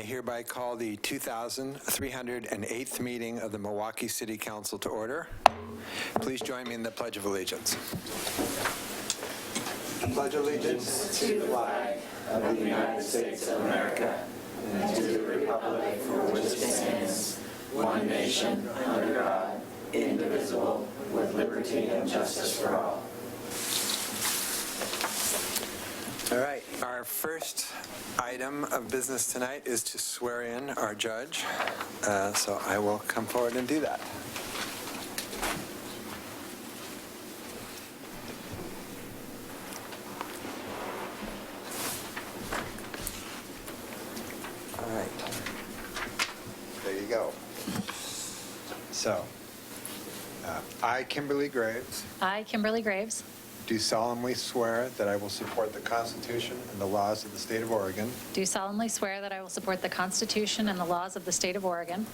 hereby call the 2308th meeting of the Milwaukee City Council to order. Please join me in the Pledge of Allegiance. Pledge allegiance to the flag of the United States of America and to the republic for which it stands, one nation, under God, indivisible, with liberty and justice for all. All right, our first item of business tonight is to swear in our judge. So I will come forward and do that. All right, there you go. So, I, Kimberly Graves, I, Kimberly Graves, do solemnly swear that I will support the Constitution and the laws of the state of Oregon, do solemnly swear that I will support the Constitution and the laws of the state of Oregon,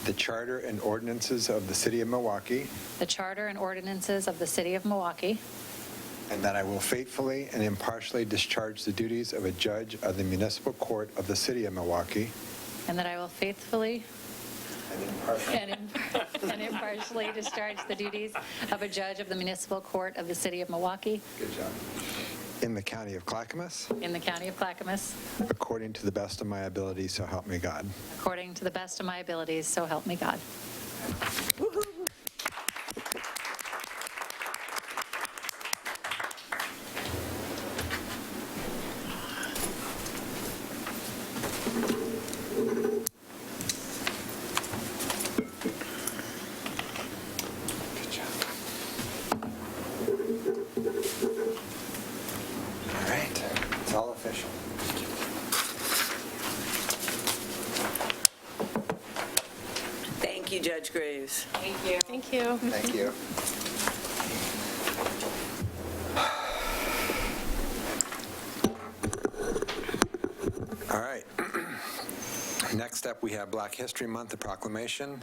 the Charter and ordinances of the City of Milwaukie, the Charter and ordinances of the City of Milwaukee, and that I will faithfully and impartially discharge the duties of a judge of the Municipal Court of the City of Milwaukie, and that I will faithfully and impartially discharge the duties of a judge of the Municipal Court of the City of Milwaukee. Good job. In the County of Clackamas, In the County of Clackamas, according to the best of my ability, so help me God. according to the best of my abilities, so help me God. Good job. All right, it's all official. Thank you, Judge Graves. Thank you. Thank you. Thank you. All right. Next up, we have Black History Month, the Proclamation,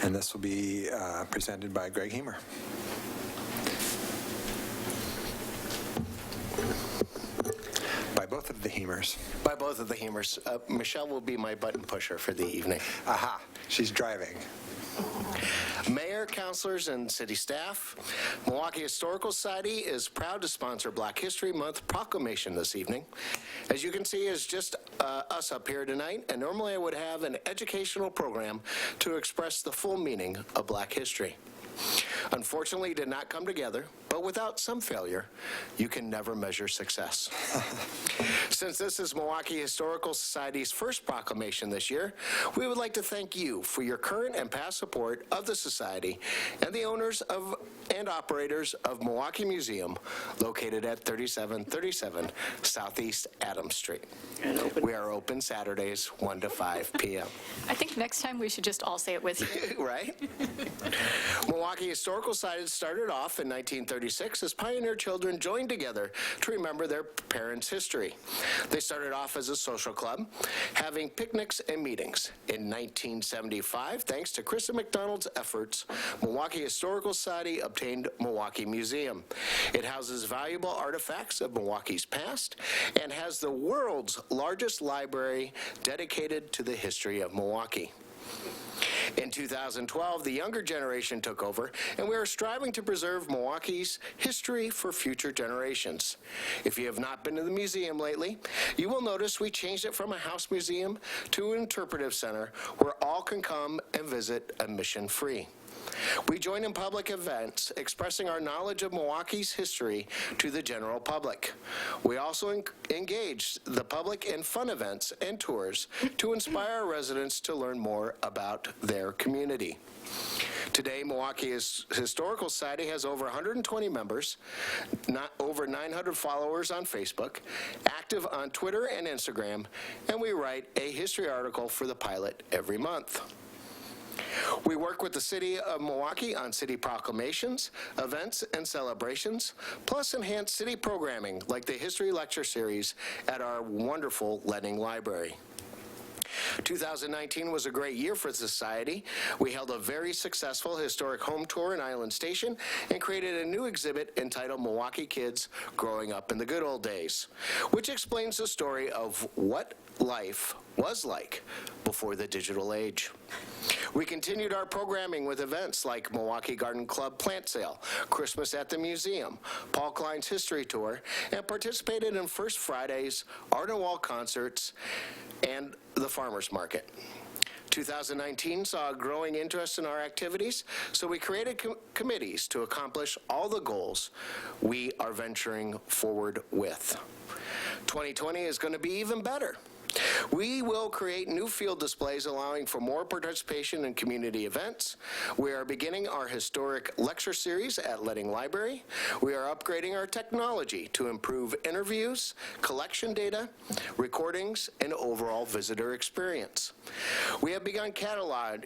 and this will be presented by Greg Hemer. By both of the Hemers. By both of the Hemers. Michelle will be my button pusher for the evening. Aha, she's driving. Mayor, councilors, and city staff, Milwaukee Historical Society is proud to sponsor Black History Month Proclamation this evening. As you can see, it's just us up here tonight, and normally I would have an educational program to express the full meaning of Black history. Unfortunately, it did not come together, but without some failure, you can never measure success. Since this is Milwaukee Historical Society's first proclamation this year, we would like to thank you for your current and past support of the Society and the owners of and operators of Milwaukee Museum, located at 3737 Southeast Adams Street. We are open Saturdays, 1 to 5 p.m. I think next time we should just all say it with you. Right? Milwaukee Historical Society started off in 1936 as pioneer children joined together to remember their parents' history. They started off as a social club, having picnics and meetings. In 1975, thanks to Kristen McDonald's efforts, Milwaukee Historical Society obtained Milwaukee Museum. It houses valuable artifacts of Milwaukee's past and has the world's largest library dedicated to the history of Milwaukee. In 2012, the younger generation took over, and we are striving to preserve Milwaukee's history for future generations. If you have not been to the museum lately, you will notice we changed it from a house museum to an interpretive center where all can come and visit admission-free. We join in public events expressing our knowledge of Milwaukee's history to the general public. We also engage the public in fun events and tours to inspire our residents to learn more about their community. Today, Milwaukee Historical Society has over 120 members, over 900 followers on Facebook, active on Twitter and Instagram, and we write a history article for the Pilot every month. We work with the City of Milwaukee on city proclamations, events, and celebrations, plus enhance city programming like the History Lecture Series at our wonderful Lenning Library. 2019 was a great year for the society. We held a very successful historic home tour in Island Station and created a new exhibit entitled Milwaukee Kids Growing Up in the Good Old Days, which explains the story of what life was like before the digital age. We continued our programming with events like Milwaukee Garden Club Plant Sale, Christmas at the Museum, Paul Klein's History Tour, and participated in First Friday's Art and Wall concerts and the Farmers Market. 2019 saw a growing interest in our activities, so we created committees to accomplish all the goals we are venturing forward with. 2020 is going to be even better. We will create new field displays allowing for more participation in community events. We are beginning our historic lecture series at Ledding Library. We are upgrading our technology to improve interviews, collection data, recordings, and overall visitor experience. We have begun cataloging,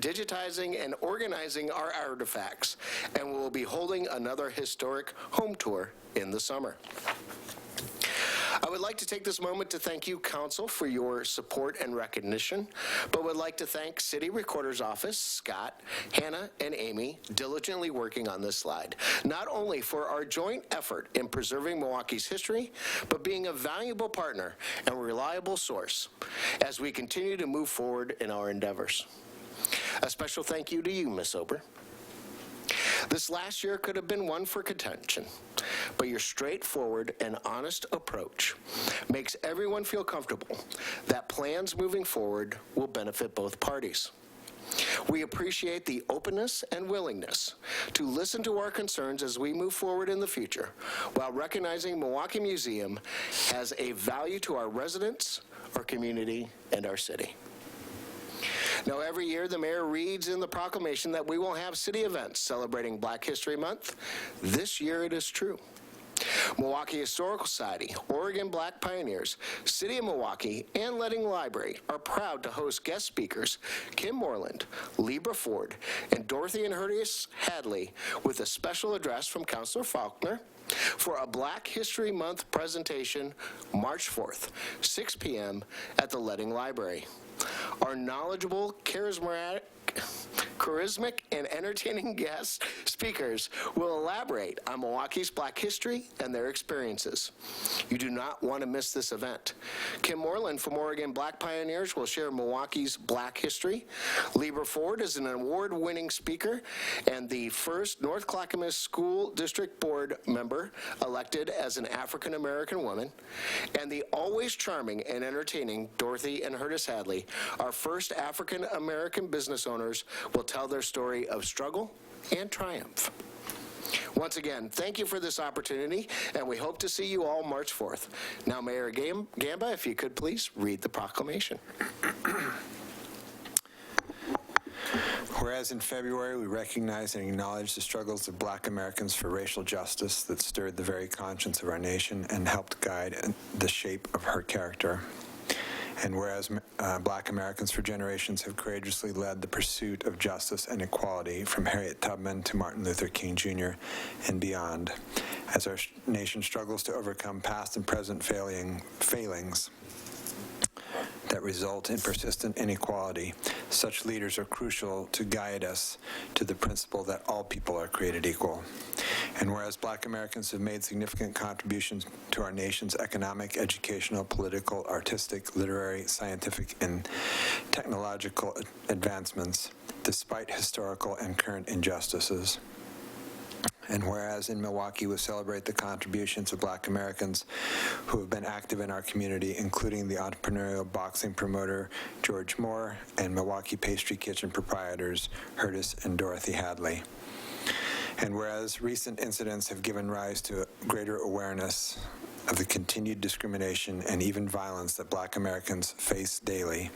digitizing, and organizing our artifacts, and we will be holding another historic home tour in the summer. I would like to take this moment to thank you, Council, for your support and recognition, but would like to thank City Recorder's Office, Scott, Hannah, and Amy, diligently working on this slide, not only for our joint effort in preserving Milwaukee's history, but being a valuable partner and reliable source as we continue to move forward in our endeavors. A special thank you to you, Ms. Ober. This last year could have been one for contention, but your straightforward and honest approach makes everyone feel comfortable that plans moving forward will benefit both parties. We appreciate the openness and willingness to listen to our concerns as we move forward in the future, while recognizing Milwaukee Museum has a value to our residents, our community, and our city. Now, every year, the mayor reads in the proclamation that we will have city events celebrating Black History Month. This year, it is true. Milwaukee Historical Society, Oregon Black Pioneers, City of Milwaukee, and Ledding Library are proud to host guest speakers Kim Moreland, Libra Ford, and Dorothy and Hurtis Hadley with a special address from Councilor Faulkner for a Black History Month presentation March 4th, 6 p.m. at the Ledding Library. Our knowledgeable, charismatic, and entertaining guest speakers will elaborate on Milwaukee's Black history and their experiences. You do not want to miss this event. Kim Moreland from Oregon Black Pioneers will share Milwaukee's Black history. Libra Ford is an award-winning speaker and the first North Clackamas School District Board member elected as an African-American woman. And the always charming and entertaining Dorothy and Hurtis Hadley, our first African-American business owners, will tell their story of struggle and triumph. Once again, thank you for this opportunity, and we hope to see you all March 4th. Now, Mayor Gamba, if you could please read the proclamation. Whereas in February we recognize and acknowledge the struggles of Black Americans for racial justice that stirred the very conscience of our nation and helped guide the shape of her character. And whereas Black Americans for generations have courageously led the pursuit of justice and equality from Harriet Tubman to Martin Luther King Jr. and beyond, as our nation struggles to overcome past and present failings that result in persistent inequality, such leaders are crucial to guide us to the principle that all people are created equal. And whereas Black Americans have made significant contributions to our nation's economic, educational, political, artistic, literary, scientific, and technological advancements, despite historical and current injustices. And whereas in Milwaukee we celebrate the contributions of Black Americans who have been active in our community, including the entrepreneurial boxing promoter George Moore and Milwaukee Pastry Kitchen proprietors Hurtis and Dorothy Hadley. And whereas recent incidents have given rise to greater awareness of the continued discrimination and even violence that Black Americans face daily,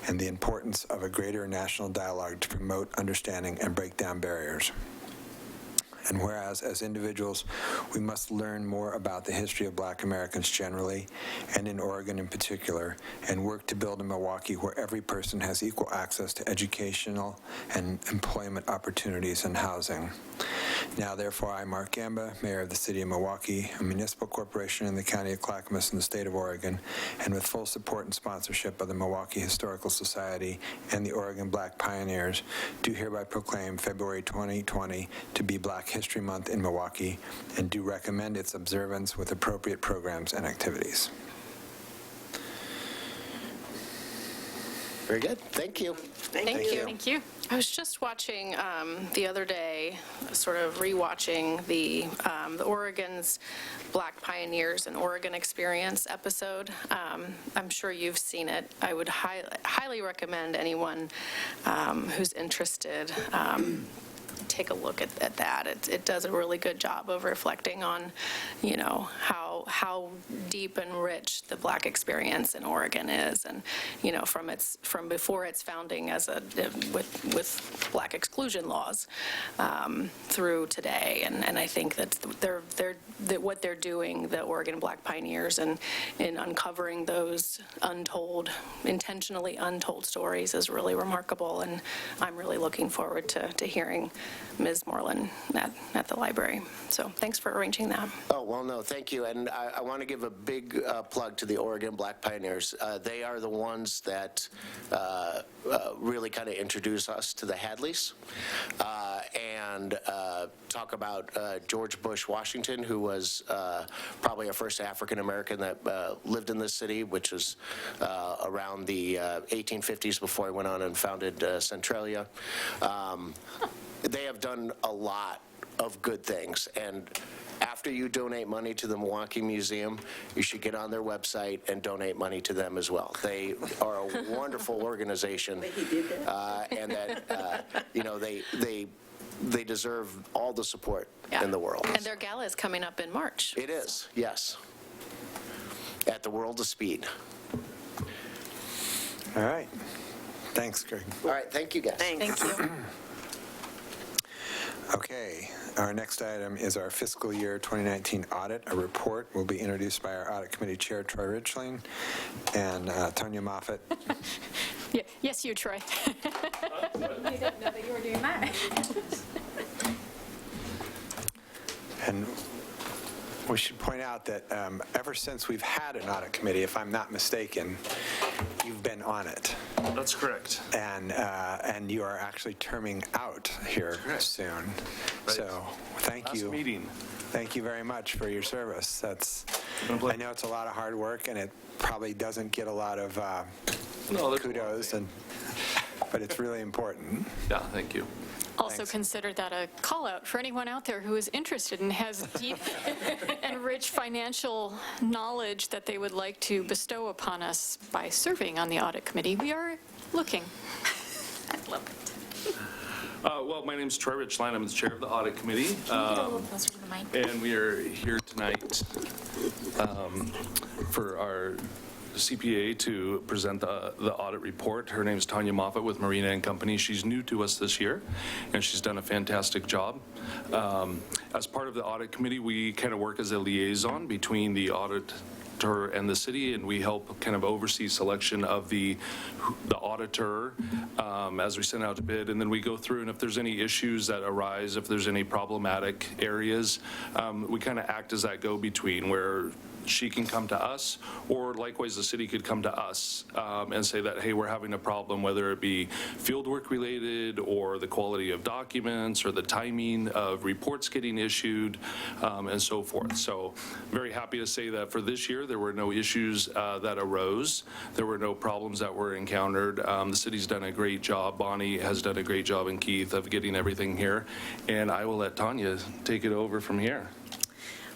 and the importance of a greater national dialogue to promote understanding and break down barriers. And whereas, as individuals, we must learn more about the history of Black Americans generally, and in Oregon in particular, and work to build a Milwaukee where every person has equal access to educational and employment opportunities and housing. Now, therefore, I, Mark Gamba, Mayor of the City of Milwaukie, a municipal corporation in the County of Clackamas in the state of Oregon, and with full support and sponsorship of the Milwaukee Historical Society and the Oregon Black Pioneers, do hereby proclaim February 2020 to be Black History Month in Milwaukee, and do recommend its observance with appropriate programs and activities. Very good. Thank you. Thank you. Thank you. I was just watching the other day, sort of rewatching the Oregon's Black Pioneers and Oregon Experience episode. I'm sure you've seen it. I would highly recommend anyone who's interested take a look at that. It does a really good job of reflecting on, how deep and rich the Black experience in Oregon is, and from before its founding with Black exclusion laws through today. And I think that what they're doing, the Oregon Black Pioneers, and in uncovering those intentionally untold stories is really remarkable. And I'm really looking forward to hearing Ms. Moreland at the library. So thanks for arranging that. Oh, well, no, thank you. And I want to give a big plug to the Oregon Black Pioneers. They are the ones that really kind of introduce us to the Hadleys and talk about George Bush Washington, who was probably our first African-American that lived in this city, which was around the 1850s before he went on and founded Centralia. They have done a lot of good things, and after you donate money to the Milwaukee Museum, you should get on their website and donate money to them as well. They are a wonderful organization, and that they deserve all the support in the world. And their gala is coming up in March. It is, yes, at the World of Speed. All right. Thanks, Greg. All right, thank you, guys. Thank you. Okay, our next item is our fiscal year 2019 audit. A report will be introduced by our audit committee chair, Troy Richling, and Tonya Moffett. Yes, you, Troy. I didn't know that you were doing that. And we should point out that ever since we've had an audit committee, if I'm not mistaken, you've been on it. That's correct. And you are actually terming out here soon. Right. So thank you. Last meeting. Thank you very much for your service. I know it's a lot of hard work, and it probably doesn't get a lot of kudos, but it's really important. Yeah, thank you. Also Thanks. consider that a call out for anyone out there who is interested and has deep and rich financial knowledge that they would like to bestow upon us by serving on the audit committee. We are looking. I love it. Well, my name's Troy Richline. I'm the chair of the audit committee. Get a little closer to the mic. And we are here tonight for our CPA to present the audit report. Her name is Tonya Moffett with Marina and Company. She's new to us this year, and she's done a fantastic job. As part of the audit committee, we kind of work as a liaison between the auditor and the city, and we help kind of oversee selection of the auditor as we send out to bid, and then we go through, and if there's any issues that arise, if there's any problematic areas, we kind of act as that go-between where she can come to us, or likewise the city could come to us and say that, hey, we're having a problem, whether it be fieldwork related or the quality of documents or the timing of reports getting issued and so forth. So very happy to say that for this year there were no issues that arose. There were no problems that were encountered. The city's done a great job. Bonnie has done a great job, and Keith, of getting everything here. And I will let Tonya take it over from here.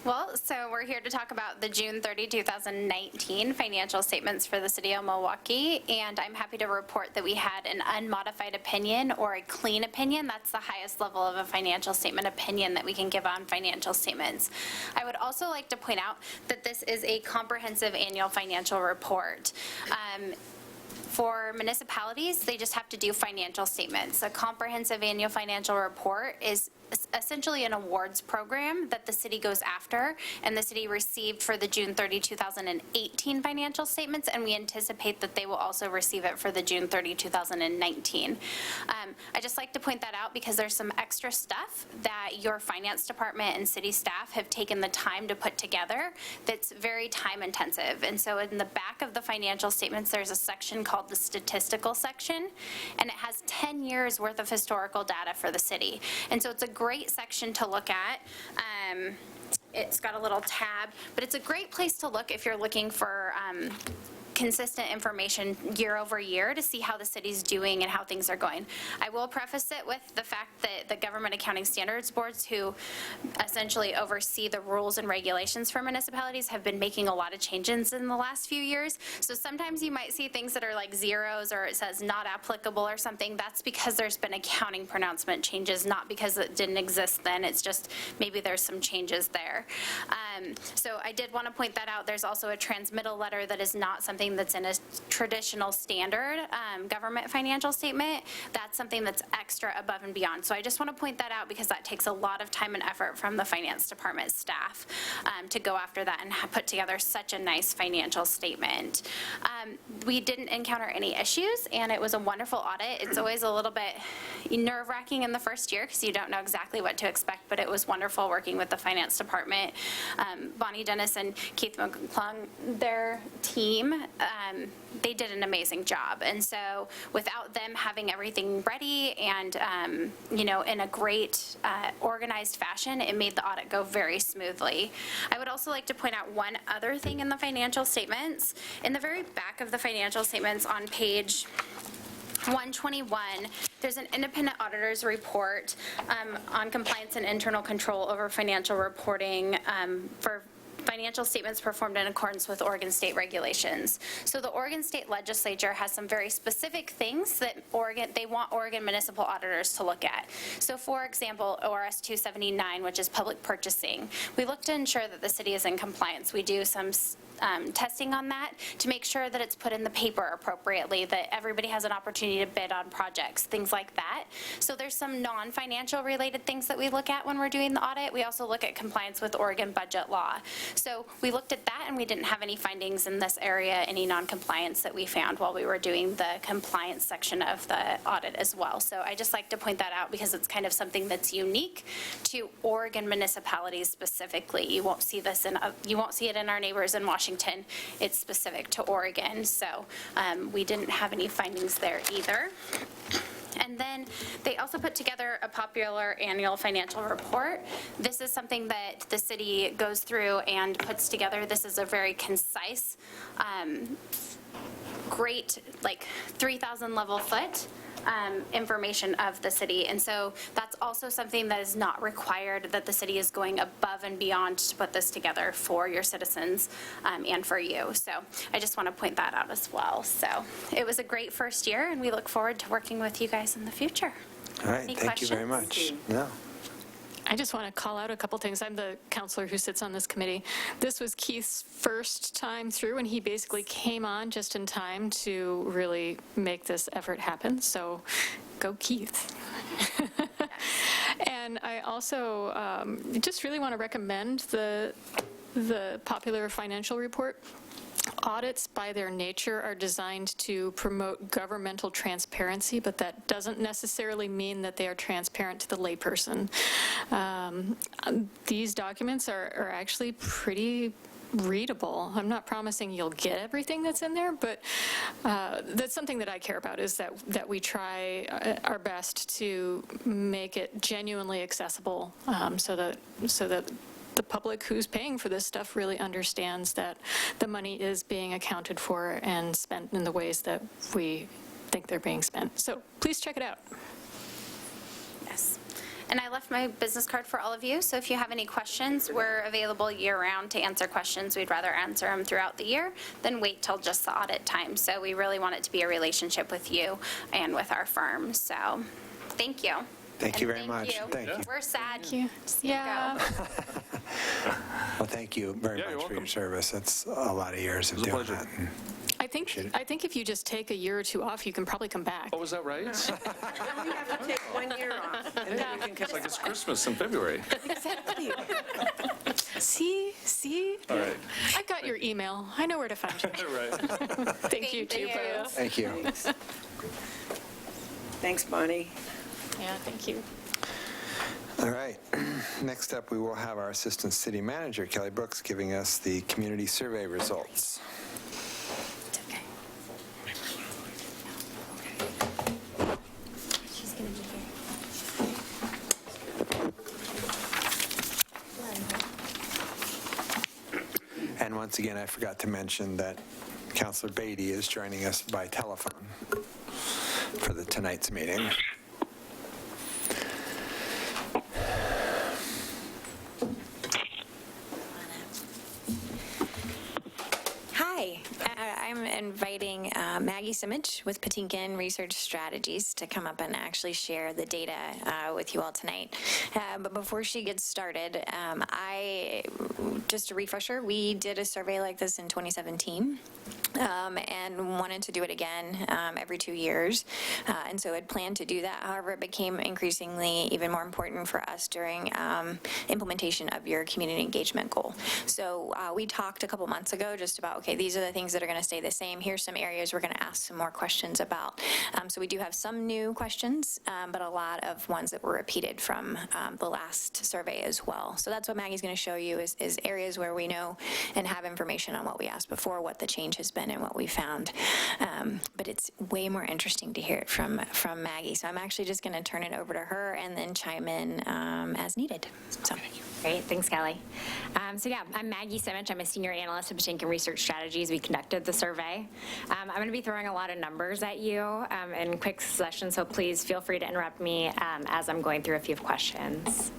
Well, so we're here to talk about the June 30, 2019 financial statements for the City of Milwaukee, and I'm happy to report that we had an unmodified opinion or a clean opinion. That's the highest level of a financial statement opinion that we can give on financial statements. I would also like to point out that this is a comprehensive annual financial report. For municipalities, they just have to do financial statements. A comprehensive annual financial report is essentially an awards program that the city goes after, and the city received for the June 30, 2018 financial statements, and we anticipate that they will also receive it for the June 30, 2019. I just like to point that out because there's some extra stuff that your finance department and city staff have taken the time to put together that's very time intensive. And so in the back of the financial statements, there's a section called the statistical section, and it has 10 years worth of historical data for the city. And so it's a great section to look at. It's got a little tab, but it's a great place to look if you're looking for consistent information year over year to see how the city's doing and how things are going. I will preface it with the fact that the Government Accounting Standards Boards, who essentially oversee the rules and regulations for municipalities, have been making a lot of changes in the last few years. So sometimes you might see things that are like zeros or it says not applicable or something. That's because there's been accounting pronouncement changes, not because it didn't exist then. It's just maybe there's some changes there. So I did want to point that out. There's also a transmittal letter that is not something that's in a traditional standard government financial statement. That's something that's extra above and beyond. So I just want to point that out because that takes a lot of time and effort from the finance department staff to go after that and put together such a nice financial statement. We didn't encounter any issues, and it was a wonderful audit. It's always a little bit nerve-wracking in the first year because you don't know exactly what to expect, but it was wonderful working with the finance department. Bonnie Dennis and Keith McClung, their team, they did an amazing job. And so without them having everything ready and, in a great organized fashion, it made the audit go very smoothly. I would also like to point out one other thing in the financial statements. In the very back of the financial statements on page 121, there's an independent auditor's report on compliance and internal control over financial reporting for financial statements performed in accordance with Oregon state regulations. So the Oregon state legislature has some very specific things that they want Oregon municipal auditors to look at. So for example, ORS 279, which is public purchasing, we look to ensure that the city is in compliance. We do some testing on that to make sure that it's put in the paper appropriately, that everybody has an opportunity to bid on projects, things like that. So there's some non-financial related things that we look at when we're doing the audit. We also look at compliance with Oregon budget law. So we looked at that and we didn't have any findings in this area, any non-compliance that we found while we were doing the compliance section of the audit as well. So I just like to point that out because it's kind of something that's unique to Oregon municipalities specifically. You won't see this you won't see it in our neighbors in Washington. It's specific to Oregon, so we didn't have any findings there either. And then they also put together a popular annual financial report. This is something that the city goes through and puts together. This is a very concise, great, like 3,000 level foot information of the city. And so that's also something that is not required, that the city is going above and beyond to put this together for your citizens and for you. So I just want to point that out as well. So it was a great first year, and we look forward to working with you guys in the future. All right, Any thank you very questions? much. No. I just want to call out a couple things. I'm the counselor who sits on this committee. This was Keith's first time through, and he basically came on just in time to really make this effort happen. So go Keith. And I also just really want to recommend the popular financial report. Audits, by their nature, are designed to promote governmental transparency, but that doesn't necessarily mean that they are transparent to the layperson. These documents are actually pretty readable. I'm not promising you'll get everything that's in there, but that's something that I care about, is that we try our best to make it genuinely accessible so that the public who's paying for this stuff really understands that the money is being accounted for and spent in the ways that we think they're being spent. So please check it out. Yes. And I left my business card for all of you, so if you have any questions, we're available year-round to answer questions. We'd rather answer them throughout the year than wait till just the audit time. So we really want it to be a relationship with you and with our firm. So thank you. Thank you very much. Thank you. We're sad Thank you. to see you go. Well, thank you very Yeah, you're much for your welcome. service. That's a lot of years of was a doing pleasure. that. I think if you just take a year or two off, you can probably come back. Oh, is that right? It's You have to take 1 year off, and then you can come like it's Christmas in February. Exactly. See? All right. I've got your email. I know where to find you. Right. Thank you, too, both. Thank you. Thanks, Bonnie. Yeah, thank you. All right. Next up, we will have our Assistant City Manager, Kelly Brooks, giving us the community survey results. It's okay. She's going to be here. And once again, I forgot to mention that Councillor Beatty is joining us by telephone for tonight's meeting. Hi, I'm inviting Maggie Simich with Patinkin Research Strategies to come up and actually share the data with you all tonight. But before she gets started, just a refresher, we did a survey like this in 2017. And wanted to do it again every 2 years. And so had planned to do that. However, it became increasingly even more important for us during implementation of your community engagement goal. So we talked a couple months ago just about, okay, these are the things that are going to stay the same. Here's some areas we're going to ask some more questions about. So we do have some new questions, but a lot of ones that were repeated from the last survey as well. So that's what Maggie's going to show you is areas where we know and have information on what we asked before, what the change has been, and what we found. But it's way more interesting to hear it from Maggie. So I'm actually just going to turn it over to her and then chime in as needed. So. Great, thanks, Kelly. So yeah, I'm Maggie Simich. I'm a senior analyst at Patinkin Research Strategies. We conducted the survey. I'm going to be throwing a lot of numbers at you in quick succession, so please feel free to interrupt me as I'm going through a few questions.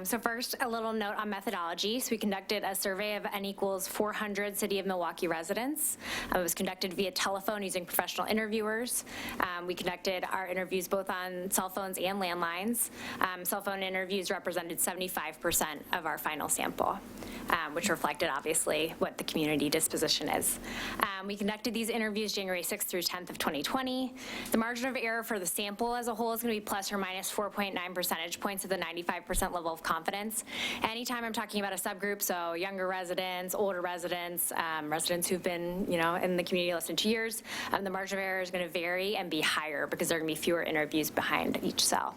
So first, a little note on methodology. So we conducted a survey of N equals 400 City of Milwaukie residents. It was conducted via telephone using professional interviewers. We conducted our interviews both on cell phones and landlines. Cell phone interviews represented 75% of our final sample, which reflected obviously what the community disposition is. We conducted these interviews January 6th through 10th of 2020. The margin of error for the sample as a whole is going to be plus or minus 4.9 percentage points of the 95% level of confidence. Anytime I'm talking about a subgroup, so younger residents, older residents, residents who've been, in the community less than 2 years, the margin of error is going to vary and be higher because there are going to be fewer interviews behind each cell.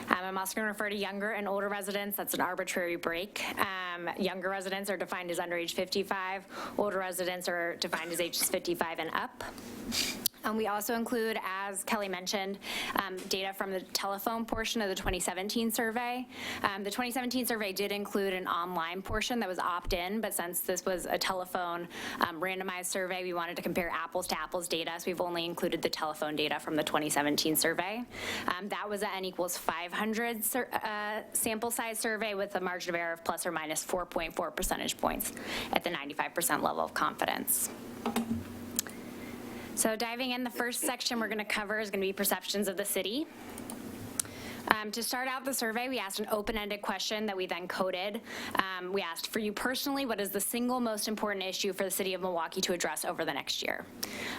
I'm also going to refer to younger and older residents. That's an arbitrary break. Younger residents are defined as under age 55. Older residents are defined as ages 55 and up. We also include, as Kelly mentioned, data from the telephone portion of the 2017 survey. The 2017 survey did include an online portion that was opt-in, but since this was a telephone randomized survey, we wanted to compare apples to apples data, so we've only included the telephone data from the 2017 survey. That was an N equals 500 sample size survey with a margin of error of plus or minus 4.4 percentage points at the 95% level of confidence. So diving in, the first section we're going to cover is going to be perceptions of the city. To start out the survey, we asked an open-ended question that we then coded. We asked, for you personally, what is the single most important issue for the City of Milwaukie to address over the next year?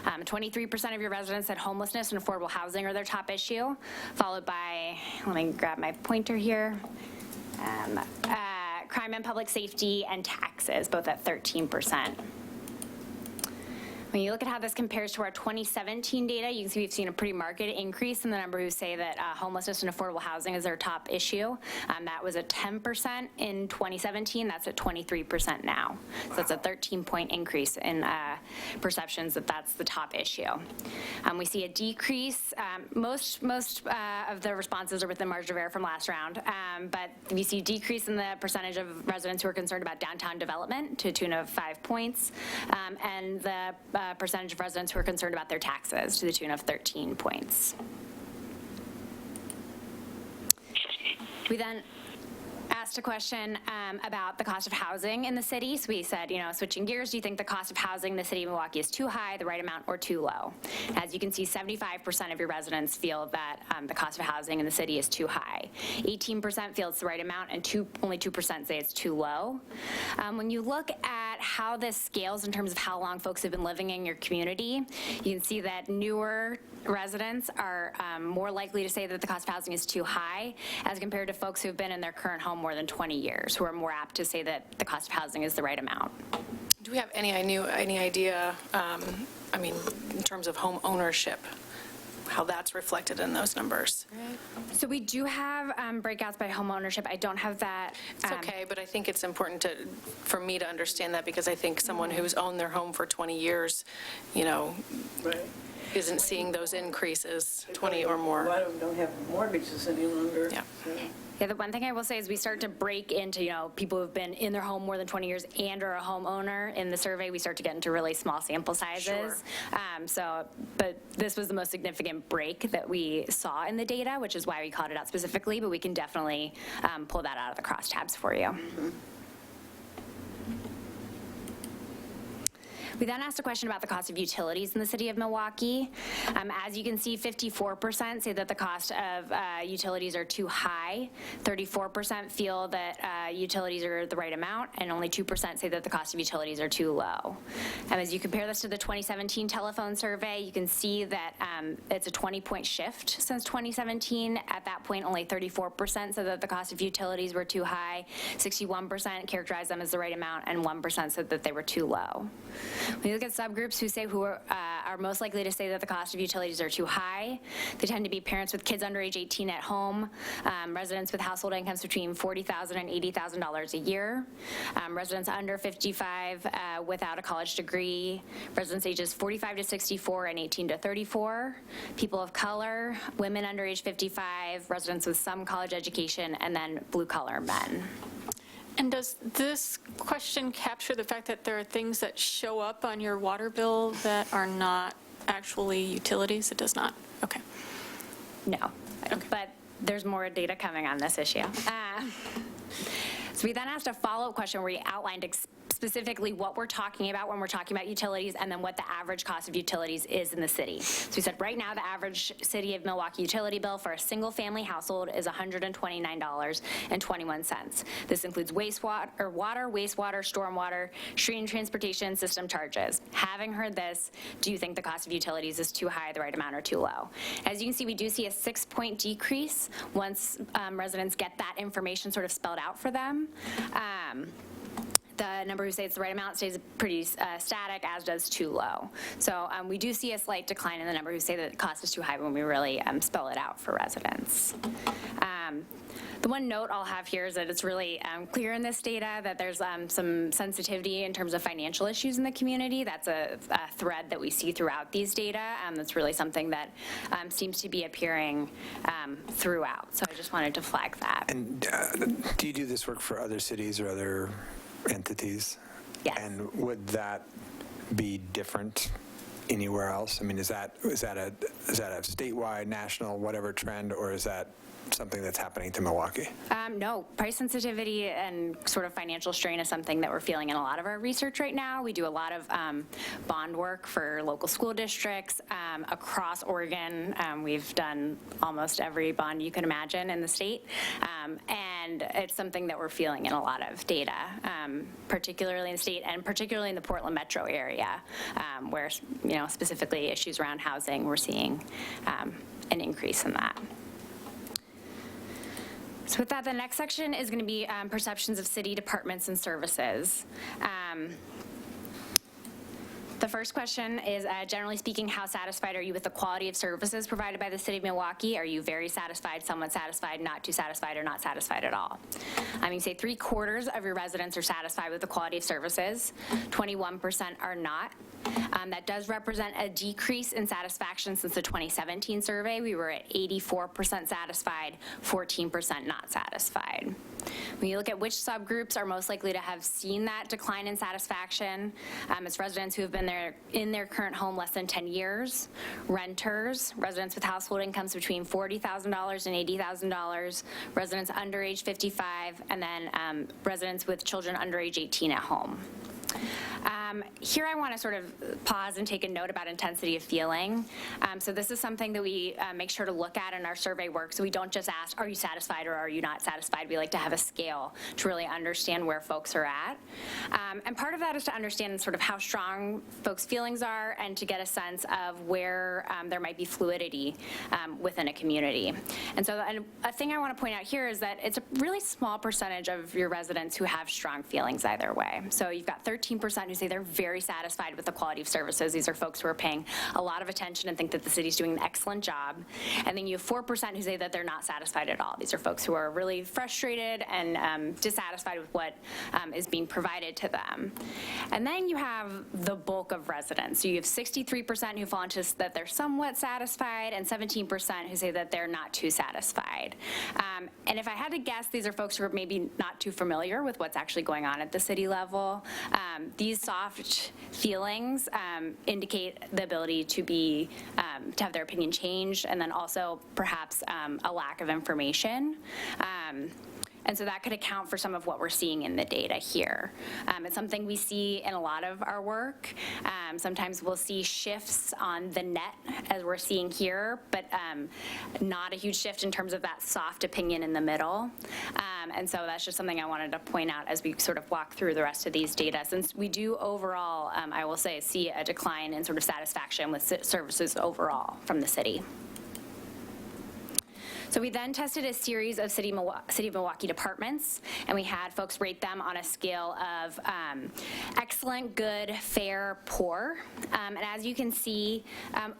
23% of your residents said homelessness and affordable housing are their top issue, followed by, let me grab my pointer here, crime and public safety and taxes, both at 13%. When you look at how this compares to our 2017 data, you can see we've seen a pretty marked increase in the number who say that homelessness and affordable housing is their top issue. That was at 10% in 2017. That's at 23% now. So that's a 13-point increase in perceptions that that's the top issue. We see a decrease. Most of the responses are within margin of error from last round, but we see a decrease in the percentage of residents who are concerned about downtown development to a tune of 5 points, and the percentage of residents who are concerned about their taxes to the tune of 13 points. We then asked a question about the cost of housing in the city. So we said, switching gears, do you think the cost of housing in the city of Milwaukee is too high, the right amount, or too low? As you can see, 75% of your residents feel that the cost of housing in the city is too high. 18% feel it's the right amount, and only 2% say it's too low. When you look at how this scales in terms of how long folks have been living in your community, you can see that newer residents are more likely to say that the cost of housing is too high as compared to folks who have been in their current home more than 20 years, who are more apt to say that the cost of housing is the right amount. Do we have any idea, in terms of home ownership, how that's reflected in those numbers? So we do have breakouts by home ownership. I don't have that. It's okay, but I think it's important for me to understand that, because I think someone who's owned their home for 20 years, isn't seeing those increases, 20 or more. A lot of them don't have mortgages any longer. Yeah. Yeah, the one thing I will say is we start to break into, people who've been in their home more than 20 years and are a homeowner. In the survey, we start to get into really small sample sizes. Sure. But this was the most significant break that we saw in the data, which is why we called it out specifically, but we can definitely pull that out of the crosstabs for you. Mm-hmm. We then asked a question about the cost of utilities in the city of Milwaukee. As you can see, 54% say that the cost of utilities are too high. 34% feel that utilities are the right amount, and only 2% say that the cost of utilities are too low. As you compare this to the 2017 telephone survey, you can see that it's a 20-point shift since 2017. At that point, only 34% said that the cost of utilities were too high. 61% characterized them as the right amount, and 1% said that they were too low. When you look at subgroups who are most likely to say that the cost of utilities are too high, they tend to be parents with kids under age 18 at home, residents with household incomes between $40,000 and $80,000 a year, residents under 55 without a college degree, residents ages 45 to 64 and 18 to 34, people of color, women under age 55, residents with some college education, and then blue-collar men. And does this question capture the fact that there are things that show up on your water bill that are not actually utilities? It does not? Okay. No, but there's more data coming on this issue. So we then asked a follow-up question where we outlined specifically what we're talking about when we're talking about utilities, and then what the average cost of utilities is in the city. So we said right now the average City of Milwaukee utility bill for a single-family household is $129.21. This includes wastewater, stormwater, street and transportation system charges. Having heard this, do you think the cost of utilities is too high, the right amount, or too low? As you can see, we do see a 6-point decrease once residents get that information sort of spelled out for them. The number who say it's the right amount stays pretty static, as does too low. So we do see a slight decline in the number who say that the cost is too high when we really spell it out for residents. The one note I'll have here is that it's really clear in this data that there's some sensitivity in terms of financial issues in the community. That's a thread that we see throughout these data. That's really something that seems to be appearing throughout. So I just wanted to flag that. And do you do this work for other cities or other entities? Yes. And would that be different anywhere else? I mean, is that a statewide, national, whatever trend, or is that something that's happening to Milwaukee? No, price sensitivity and sort of financial strain is something that we're feeling in a lot of our research right now. We do a lot of bond work for local school districts across Oregon. We've done almost every bond you can imagine in the state. And it's something that we're feeling in a lot of data, particularly in the state and particularly in the Portland metro area, where, specifically issues around housing, we're seeing an increase in that. So with that, the next section is going to be perceptions of city departments and services. The first question is, generally speaking, how satisfied are you with the quality of services provided by the City of Milwaukee? Are you very satisfied, somewhat satisfied, not too satisfied, or not satisfied at all? You say 3/4 of your residents are satisfied with the quality of services. 21% are not. That does represent a decrease in satisfaction since the 2017 survey. We were at 84% satisfied, 14% not satisfied. When you look at which subgroups are most likely to have seen that decline in satisfaction, it's residents who have been there in their current home less than 10 years, renters, residents with household incomes between $40,000 and $80,000, residents under age 55, and then residents with children under age 18 at home. Here I want to sort of pause and take a note about intensity of feeling. So this is something that we make sure to look at in our survey work. So we don't just ask, are you satisfied or are you not satisfied? We like to have a scale to really understand where folks are at. And part of that is to understand sort of how strong folks' feelings are and to get a sense of where there might be fluidity within a community. And so a thing I want to point out here is that it's a really small percentage of your residents who have strong feelings either way. So you've got 13% who say they're very satisfied with the quality of services. These are folks who are paying a lot of attention and think that the city's doing an excellent job. And then you have 4% who say that they're not satisfied at all. These are folks who are really frustrated and dissatisfied with what is being provided to them. And then you have the bulk of residents. So you have 63% who fall into that they're somewhat satisfied and 17% who say that they're not too satisfied. And if I had to guess, these are folks who are maybe not too familiar with what's actually going on at the city level. These soft feelings indicate the ability to be to have their opinion changed, and then also perhaps a lack of information. And so that could account for some of what we're seeing in the data here. It's something we see in a lot of our work. Sometimes we'll see shifts on the net as we're seeing here, but not a huge shift in terms of that soft opinion in the middle. And so that's just something I wanted to point out as we sort of walk through the rest of these data. Since we do overall, I will say, see a decline in sort of satisfaction with services overall from the city. So we then tested a series of City of Milwaukie departments, and we had folks rate them on a scale of excellent, good, fair, poor. And as you can see,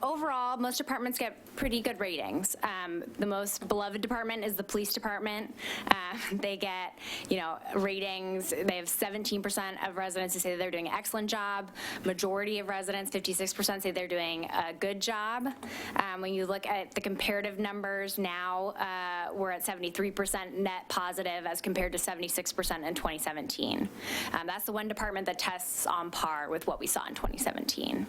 overall, most departments get pretty good ratings. The most beloved department is the police department. They get, ratings. They have 17% of residents who say that they're doing an excellent job. Majority of residents, 56%, say they're doing a good job. When you look at the comparative numbers now, we're at 73% net positive as compared to 76% in 2017. That's the one department that tests on par with what we saw in 2017.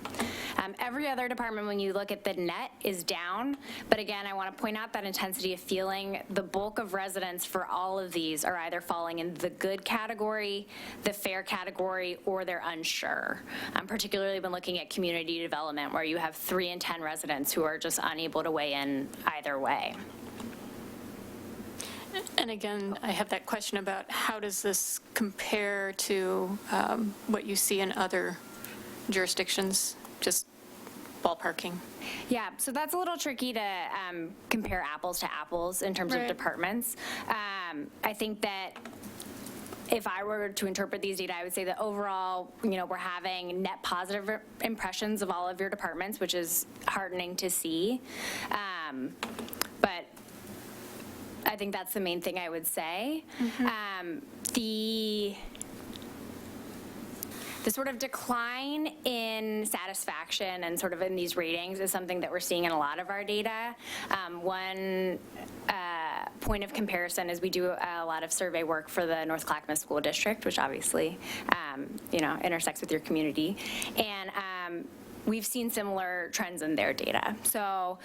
Every other department, when you look at the net, is down. But again, I want to point out that intensity of feeling, the bulk of residents for all of these are either falling in the good category, the fair category, or they're unsure. Particularly when looking at community development, where you have 3 in 10 residents who are just unable to weigh in either way. And again, I have that question about how does this compare to what you see in other jurisdictions, just ballparking? Yeah, so that's a little tricky to compare apples to apples in terms of departments. I think that if I were to interpret these data, I would say that overall, we're having net positive impressions of all of your departments, which is heartening to see. But I think that's the main thing I would say. The sort of decline in satisfaction and sort of in these ratings is something that we're seeing in a lot of our data. One point of comparison is we do a lot of survey work for the North Clackamas School District, which obviously, intersects with your community. And we've seen similar trends in their data. So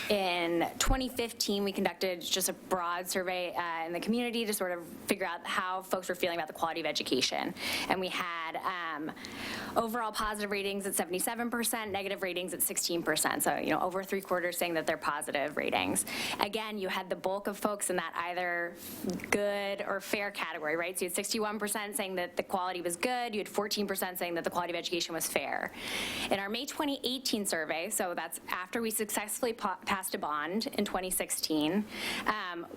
in 2015, we conducted just a broad survey in the community to sort of figure out how folks were feeling about the quality of education. And we had overall positive ratings at 77%, negative ratings at 16%. So, over 3/4 saying that they're positive ratings. Again, you had the bulk of folks in that either good or fair category, right? So you had 61% saying that the quality was good. You had 14% saying that the quality of education was fair. In our May 2018 survey, so that's after we successfully passed a bond in 2016,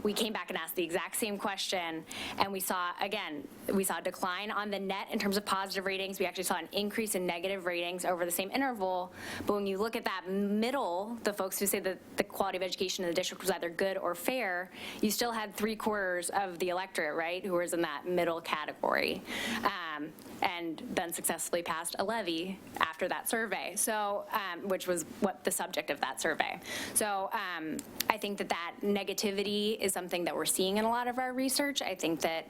we came back and asked the exact same question, and we saw a decline on the net in terms of positive ratings. We actually saw an increase in negative ratings over the same interval. But when you look at that middle, the folks who say that the quality of education in the district was either good or fair, you still had 3/4 of the electorate, right, who was in that middle category, and then successfully passed a levy after that survey, so which was what the subject of that survey. So I think that negativity is something that we're seeing in a lot of our research. I think that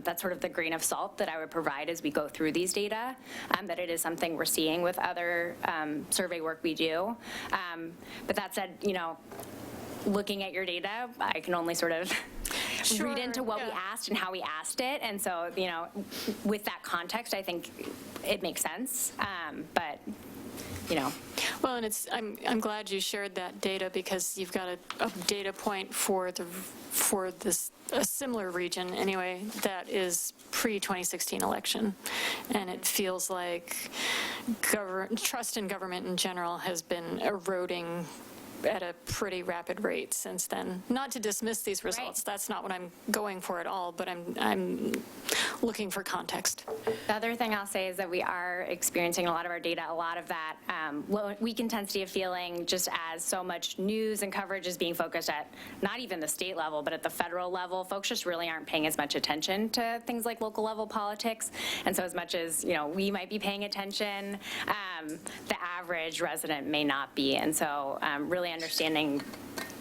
that's sort of the grain of salt that I would provide as we go through these data, that it is something we're seeing with other survey work we do. But that said, looking at your data, I can only sort of read into what we asked and how we asked it. And so, with that context, I think it makes sense. But, Well, and I'm glad you shared that data, because you've got a data point for a similar region anyway that is pre-2016 election, and it feels like trust in government in general has been eroding at a pretty rapid rate since then. Not to dismiss these results, Right. That's not what I'm going for at all, but I'm looking for context. the other thing I'll say is that we are experiencing in a lot of our data, a lot of that weak intensity of feeling, just as so much news and coverage is being focused at not even the state level, but at the federal level. Folks just really aren't paying as much attention to things like local level politics. And so as much as, we might be paying attention, the average resident may not be. And so really understanding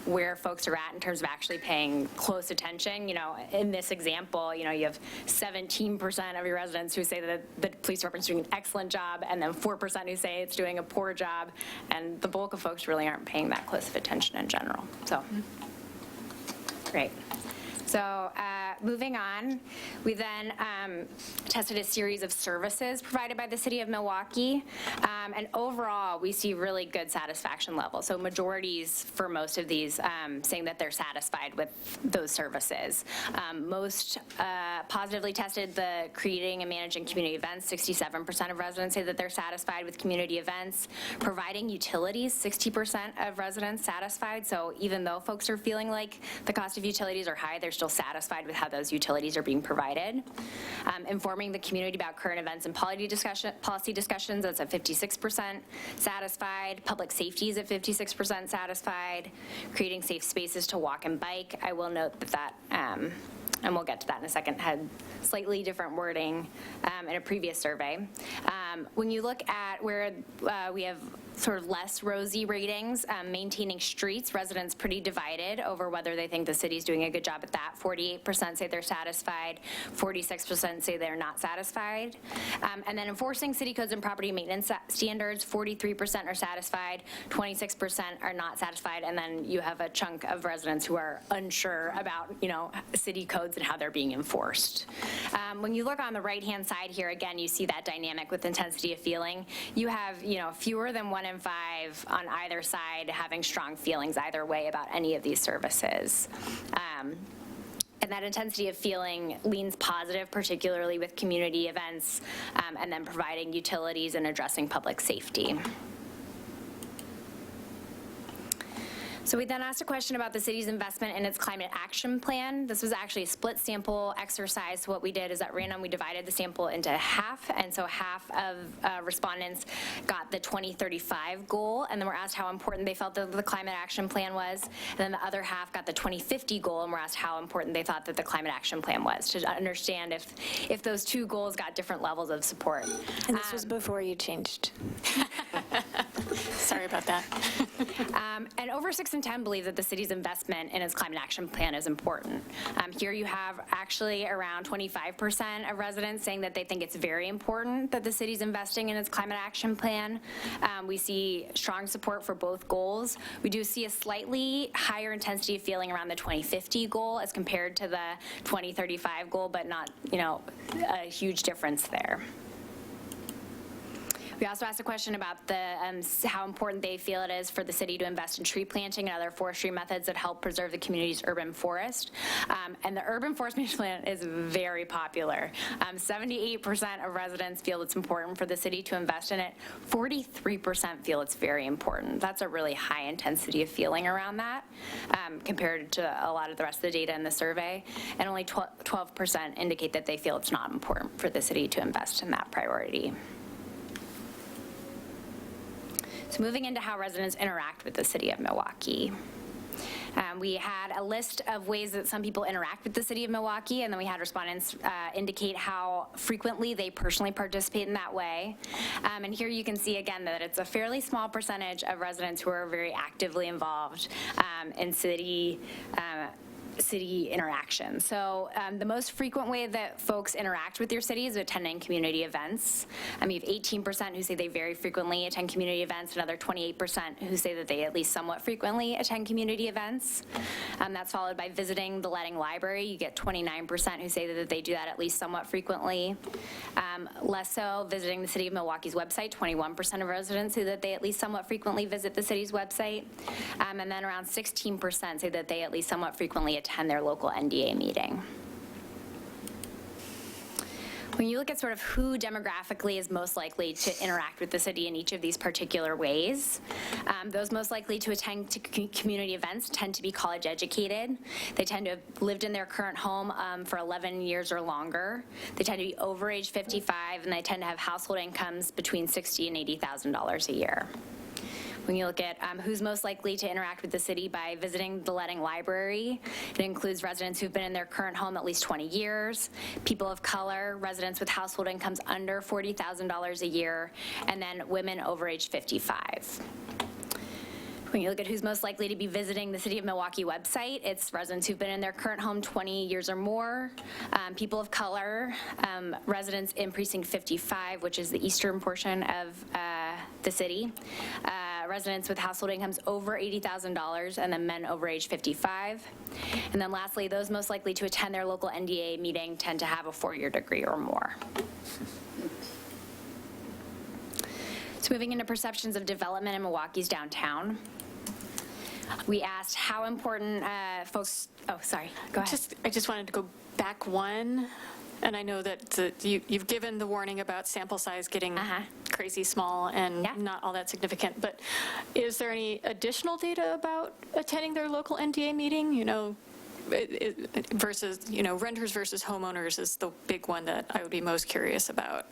where folks are at in terms of actually paying close attention. In this example, you have 17% of your residents who say that the police department's doing an excellent job, and then 4% who say it's doing a poor job, and the bulk of folks really aren't paying that close of attention in general. So, great. So moving on, we then tested a series of services provided by the City of Milwaukie, and overall we see really good satisfaction levels. So majorities for most of these saying that they're satisfied with those services. Most positively tested the creating and managing community events. 67% of residents say that they're satisfied with community events. Providing utilities, 60% of residents satisfied. So even though folks are feeling like the cost of utilities are high, they're still satisfied with how those utilities are being provided. Informing the community about current events and policy discussions, that's at 56% satisfied. Public safety is at 56% satisfied. Creating safe spaces to walk and bike. I will note that and we'll get to that in a second, had slightly different wording in a previous survey. When you look at where we have sort of less rosy ratings, maintaining streets, residents pretty divided over whether they think the city's doing a good job at that. 48% say they're satisfied, 46% say they're not satisfied. And then enforcing city codes and property maintenance standards, 43% are satisfied, 26% are not satisfied, and then you have a chunk of residents who are unsure about, city codes and how they're being enforced. When you look on the right-hand side here, again, you see that dynamic with intensity of feeling. You have, fewer than 1 in 5 on either side having strong feelings either way about any of these services. And that intensity of feeling leans positive, particularly with community events, and then providing utilities and addressing public safety. So we then asked a question about the city's investment in its climate action plan. This was actually a split sample exercise. So what we did is at random, we divided the sample into half. And so half of respondents got the 2035 goal. And then we're asked how important they felt that the climate action plan was. And then the other half got the 2050 goal. And we're asked how important they thought that the climate action plan was, to understand if those two goals got different levels of support. And this was before you changed. Sorry about that. And over 6 in 10 believe that the city's investment in its climate action plan is important. Here you have actually around 25% of residents saying that they think it's very important that the city's investing in its climate action plan. We see strong support for both goals. We do see a slightly higher intensity of feeling around the 2050 goal as compared to the 2035 goal, but not, a huge difference there. We also asked a question about how important they feel it is for the city to invest in tree planting and other forestry methods that help preserve the community's urban forest. And the urban forest management plan is very popular. 78% of residents feel it's important for the city to invest in it. 43% feel it's very important. That's a really high intensity of feeling around that compared to a lot of the rest of the data in the survey. And only 12% indicate that they feel it's not important for the city to invest in that priority. So moving into how residents interact with the City of Milwaukie. We had a list of ways that some people interact with the City of Milwaukie, and then we had respondents indicate how frequently they personally participate in that way. And here you can see again that it's a fairly small percentage of residents who are very actively involved in city interaction. So the most frequent way that folks interact with your city is attending community events. You have 18% who say they very frequently attend community events, another 28% who say that they at least somewhat frequently attend community events. That's followed by visiting the Letting Library. You get 29% who say that they do that at least somewhat frequently. Less so visiting the City of Milwaukee's website. 21% of residents say that they at least somewhat frequently visit the city's website. And then around 16% say that they at least somewhat frequently attend their local NDA meeting. When you look at sort of who demographically is most likely to interact with the city in each of these particular ways, those most likely to attend community events tend to be college educated. They tend to have lived in their current home for 11 years or longer. They tend to be over age 55, and they tend to have household incomes between $60,000 and $80,000 a year. When you look at who's most likely to interact with the city by visiting the Letting Library, it includes residents who've been in their current home at least 20 years, people of color, residents with household incomes under $40,000 a year, and then women over age 55. When you look at who's most likely to be visiting the City of Milwaukie website, it's residents who've been in their current home 20 years or more, people of color, residents in Precinct 55, which is the eastern portion of the city, residents with household incomes over $80,000, and then men over age 55. And then lastly, those most likely to attend their local NDA meeting tend to have a 4-year degree or more. So moving into perceptions of development in Milwaukee's downtown. We asked how important folks, oh, sorry, go ahead. I just wanted to go back one, and I know that you've given the warning about sample size getting crazy small and not all that significant, but is there any additional data about attending their local NDA meeting, versus, renters versus homeowners is the big one that I would be most curious about.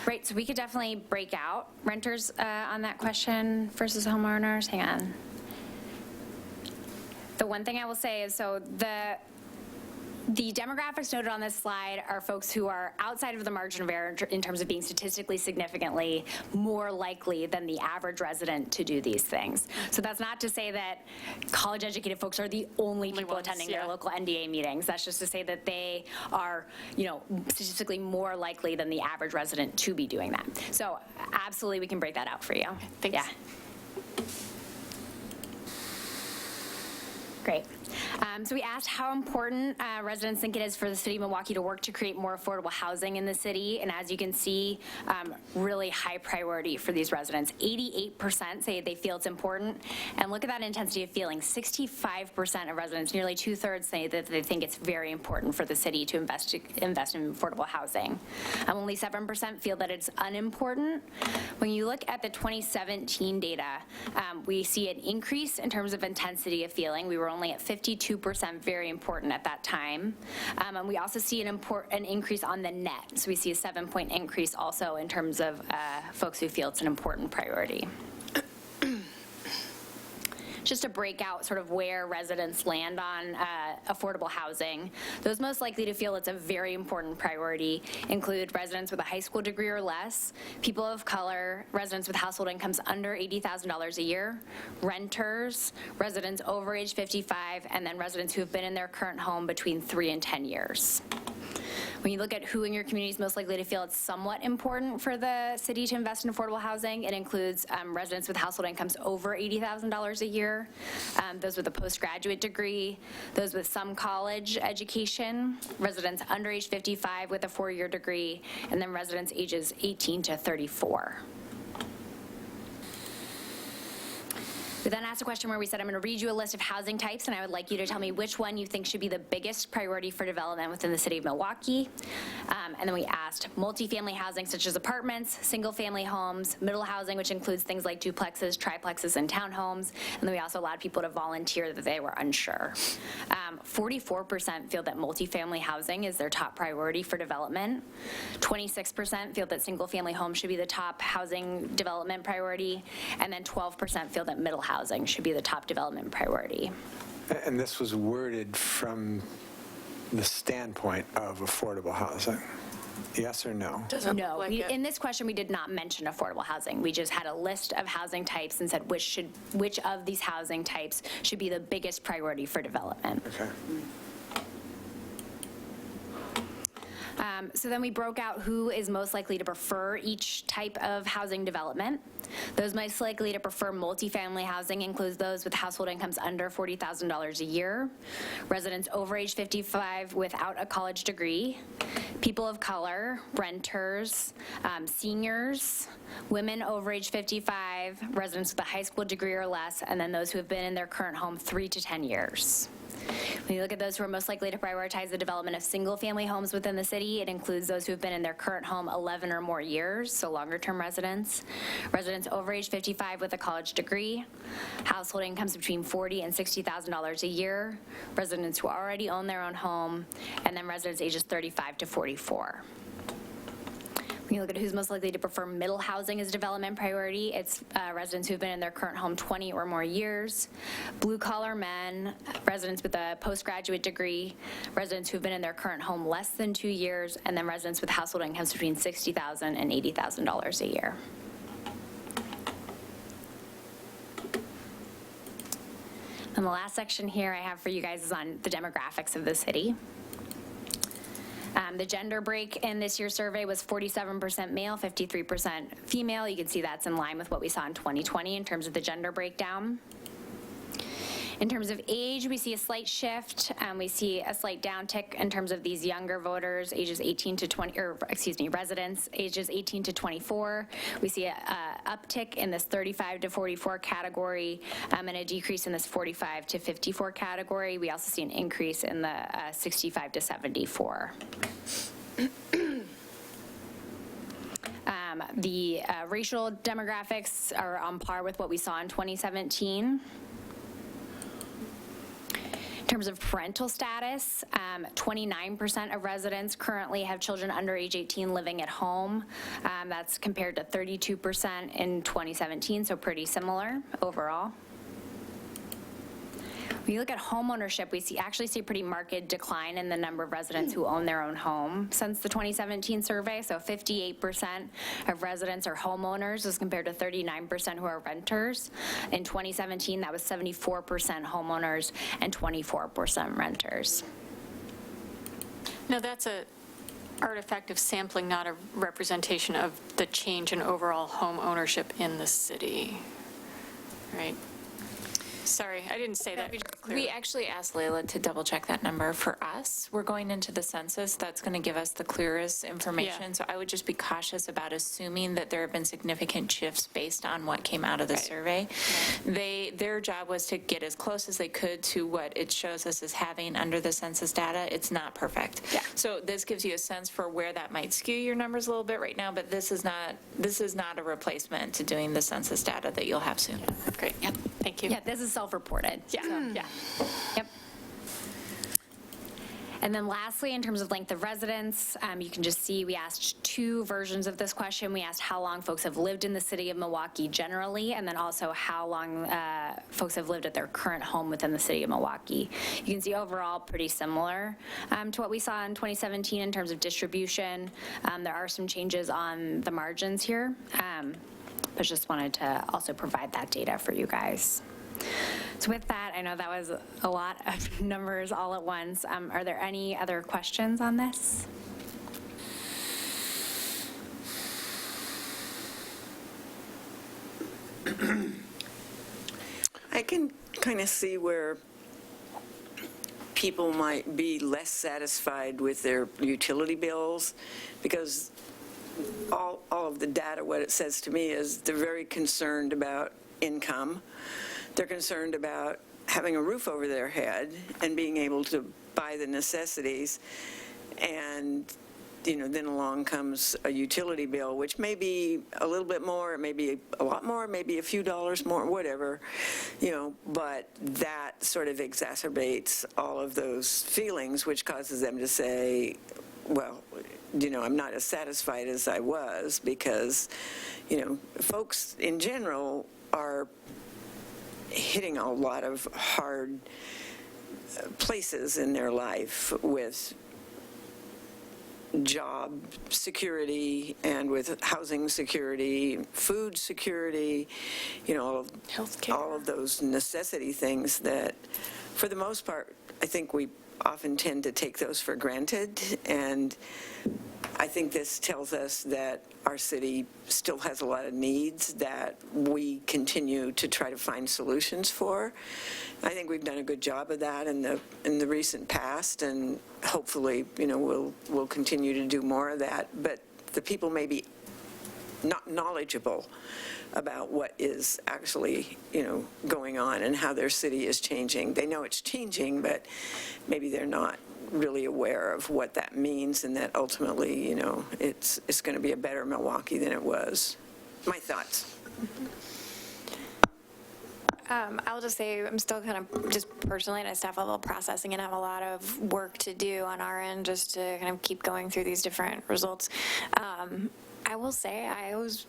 Right, so we could definitely break out renters on that question versus homeowners. Hang on. The one thing I will say is, so the demographics noted on this slide are folks who are outside of the margin of error in terms of being statistically significantly more likely than the average resident to do these things. So that's not to say that college-educated folks are the only people attending their local NDA meetings. That's just to say that they are, statistically more likely than the average resident to be doing that. So absolutely, we can break that out for you. Thanks. Yeah. Great. So we asked how important residents think it is for the City of Milwaukie to work to create more affordable housing in the city. And as you can see, really high priority for these residents. 88% say they feel it's important. And look at that intensity of feeling. 65% of residents, nearly 2/3, say that they think it's very important for the city to invest in affordable housing. Only 7% feel that it's unimportant. When you look at the 2017 data, we see an increase in terms of intensity of feeling. We were only at 52% very important at that time. And we also see an increase on the net. So we see a 7-point increase also in terms of folks who feel it's an important priority. Just to break out sort of where residents land on affordable housing, those most likely to feel it's a very important priority include residents with a high school degree or less, people of color, residents with household incomes under $80,000 a year, renters, residents over age 55, and then residents who have been in their current home between 3 and 10 years. When you look at who in your community is most likely to feel it's somewhat important for the city to invest in affordable housing, it includes residents with household incomes over $80,000 a year, those with a postgraduate degree, those with some college education, residents under age 55 with a 4-year degree, and then residents ages 18 to 34. We then asked a question where we said, I'm going to read you a list of housing types, and I would like you to tell me which one you think should be the biggest priority for development within the city of Milwaukee. And then we asked multifamily housing, such as apartments, single-family homes, middle housing, which includes things like duplexes, triplexes, and townhomes. And then we also allowed people to volunteer that they were unsure. 44% feel that multifamily housing is their top priority for development. 26% feel that single-family homes should be the top housing development priority. And then 12% feel that middle housing should be the top development priority. And this was worded from the standpoint of affordable housing. Yes or no? No, in this question, we did not mention affordable housing. We just had a list of housing types and said which of these housing types should be the biggest priority for development. Okay. So then we broke out who is most likely to prefer each type of housing development. Those most likely to prefer multifamily housing includes those with household incomes under $40,000 a year, residents over age 55 without a college degree, people of color, renters, seniors, women over age 55, residents with a high school degree or less, and then those who have been in their current home 3 to 10 years. When you look at those who are most likely to prioritize the development of single-family homes within the city, it includes those who have been in their current home 11 or more years, so longer-term residents, residents over age 55 with a college degree, household incomes between $40,000 and $60,000 a year, residents who already own their own home, and then residents ages 35 to 44. When you look at who's most likely to prefer middle housing as a development priority, it's residents who've been in their current home 20 or more years, blue-collar men, residents with a postgraduate degree, residents who've been in their current home less than 2 years, and then residents with household incomes between $60,000 and $80,000 a year. And the last section here I have for you guys is on the demographics of the city. The gender break in this year's survey was 47% male, 53% female. You can see that's in line with what we saw in 2020 in terms of the gender breakdown. In terms of age, we see a slight shift. We see a slight downtick in terms of these younger voters, ages 18 to 20, or excuse me, residents, ages 18 to 24. We see a uptick in this 35 to 44 category and a decrease in this 45 to 54 category. We also see an increase in the 65 to 74. The racial demographics are on par with what we saw in 2017. In terms of parental status, 29% of residents currently have children under age 18 living at home. That's compared to 32% in 2017, so pretty similar overall. When you look at home ownership, we actually see a pretty marked decline in the number of residents who own their own home since the 2017 survey. So 58% of residents are homeowners as compared to 39% who are renters. In 2017, that was 74% homeowners and 24% renters. Now, that's an artifact of sampling, not a representation of the change in overall home ownership in the city, right? Sorry, I didn't say that clearly. We actually asked Layla to double check that number for us. We're going into the census. That's going to give us the clearest information. Yeah. So I would just be cautious about assuming that there have been significant shifts based on what came out of the survey. Their job was to get as close as they could to what it shows us as having under the census data. It's not perfect. Yeah. So this gives you a sense for where that might skew your numbers a little bit right now, but this is not a replacement to doing the census data that you'll have soon. Great. Yep. Thank you. Yeah, this is self-reported. Yeah. Yeah. Yep. And then lastly, in terms of length of residence, you can just see we asked two versions of this question. We asked how long folks have lived in the city of Milwaukee generally, and then also how long folks have lived at their current home within the city of Milwaukee. You can see overall pretty similar to what we saw in 2017 in terms of distribution. There are some changes on the margins here, but just wanted to also provide that data for you guys. So with that, I know that was a lot of numbers all at once. Are there any other questions on this? I can kind of see where people might be less satisfied with their utility bills, because all of the data, what it says to me is they're very concerned about income. they're concerned about having a roof over their head and being able to buy the necessities. And, then along comes a utility bill, which may be a little bit more, it may be a lot more, maybe a few dollars more, whatever, but that sort of exacerbates all of those feelings, which causes them to say, well, I'm not as satisfied as I was, because, folks in general are hitting a lot of hard places in their life with job security and with housing security, food security, Healthcare. all of those necessity things that, for the most part, I think we often tend to take those for granted. And I think this tells us that our city still has a lot of needs that we continue to try to find solutions for. I think we've done a good job of that in the recent past, and hopefully, we'll continue to do more of that. But the people may be not knowledgeable about what is actually, going on and how their city is changing. They know it's changing, but maybe they're not really aware of what that means, and that ultimately, it's going to be a better Milwaukee than it was. My thoughts. I'll just say I'm still kind of just personally at a staff level processing and have a lot of work to do on our end just to kind of keep going through these different results. I will say I was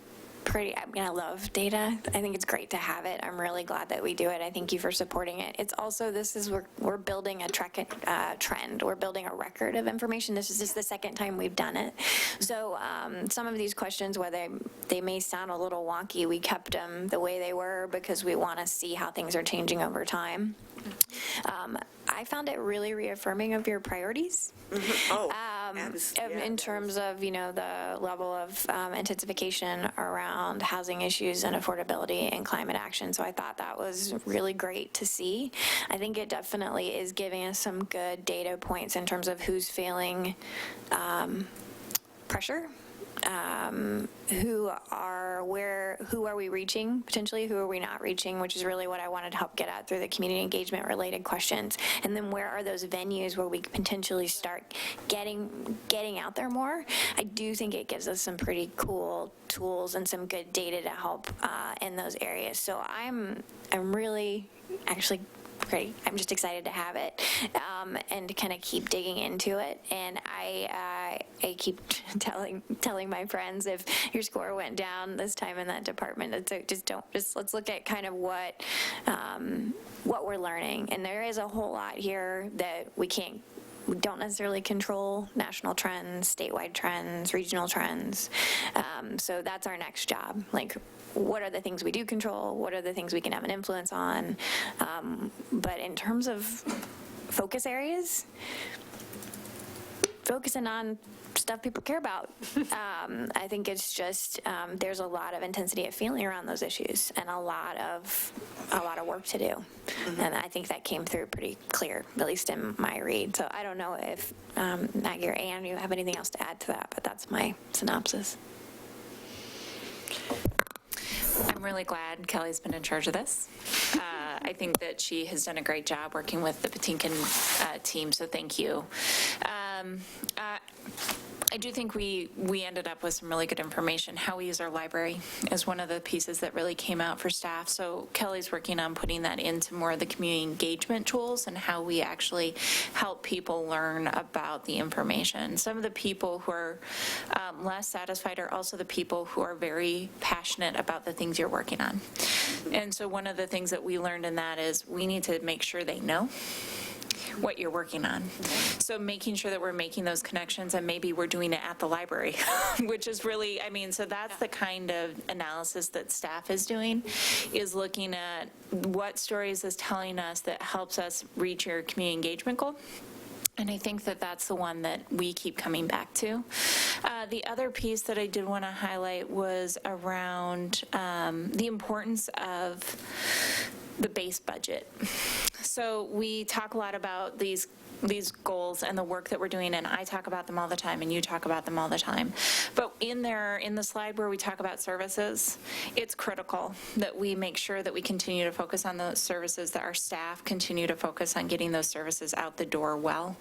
I love data. I think it's great to have it. I'm really glad that we do it. I thank you for supporting it. It's also, we're building a trend. We're building a record of information. This is just the second time we've done it. So some of these questions, whether they may sound a little wonky, we kept them the way they were because we want to see how things are changing over time. I found it really reaffirming of your priorities. In terms of, the level of intensification around housing issues and affordability and climate action. So I thought that was really great to see. I think it definitely is giving us some good data points in terms of who's feeling pressure. Who are we reaching potentially, who are we not reaching, which is really what I wanted to help get at through the community engagement related questions. And then where are those venues where we could potentially start getting out there more. I do think it gives us some pretty cool tools and some good data to help in those areas. So I'm really actually great. I'm just excited to have it and to kind of keep digging into it. And I keep telling my friends, if your score went down this time in that department, let's look at kind of what we're learning. And there is a whole lot here that we don't necessarily control: national trends, statewide trends, regional trends. So that's our next job. Like, what are the things we do control? What are the things we can have an influence on? But in terms of focus areas, focusing on stuff people care about. I think it's just there's a lot of intensity of feeling around those issues and a lot of work to do. Mm-hmm. And I think that came through pretty clear, at least in my read. So I don't know if Maggie or Ann, you have anything else to add to that, but that's my synopsis. I'm really glad Kelly's been in charge of this. I think that she has done a great job working with the Patinkin team, so thank you. I do think we ended up with some really good information. How we use our library is one of the pieces that really came out for staff. So Kelly's working on putting that into more of the community engagement tools and how we actually help people learn about the information. Some of the people who are less satisfied are also the people who are very passionate about the things you're working on. And so one of the things that we learned in that is we need to make sure they know what you're working on. So making sure that we're making those connections, and maybe we're doing it at the library, which is really, so that's the kind of analysis that staff is doing, is looking at what stories is telling us that helps us reach your community engagement goal. And I think that that's the one that we keep coming back to. The other piece that I did want to highlight was around the importance of the base budget. So we talk a lot about these goals and the work that we're doing, and I talk about them all the time, and you talk about them all the time. But in the slide where we talk about services, it's critical that we make sure that we continue to focus on those services, that our staff continue to focus on getting those services out the door well,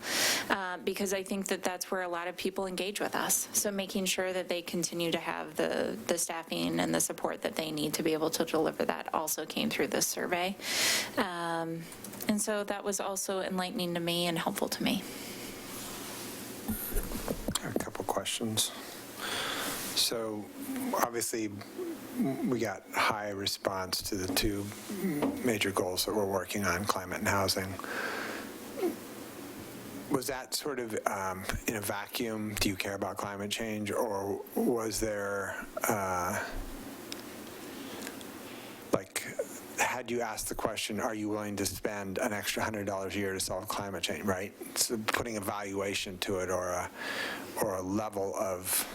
because I think that that's where a lot of people engage with us. So making sure that they continue to have the staffing and the support that they need to be able to deliver that also came through this survey. And so that was also enlightening to me and helpful to me. A couple questions. So obviously, we got high response to the two major goals that we're working on, climate and housing. Was that sort of in a vacuum? Do you care about climate change, or was there, had you asked the question, are you willing to spend an extra $100 a year to solve climate change, right? So putting a valuation to it, or a level of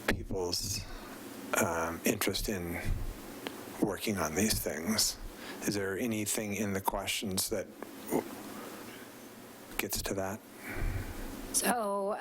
people's interest in working on these things. Is there anything in the questions that gets to that? So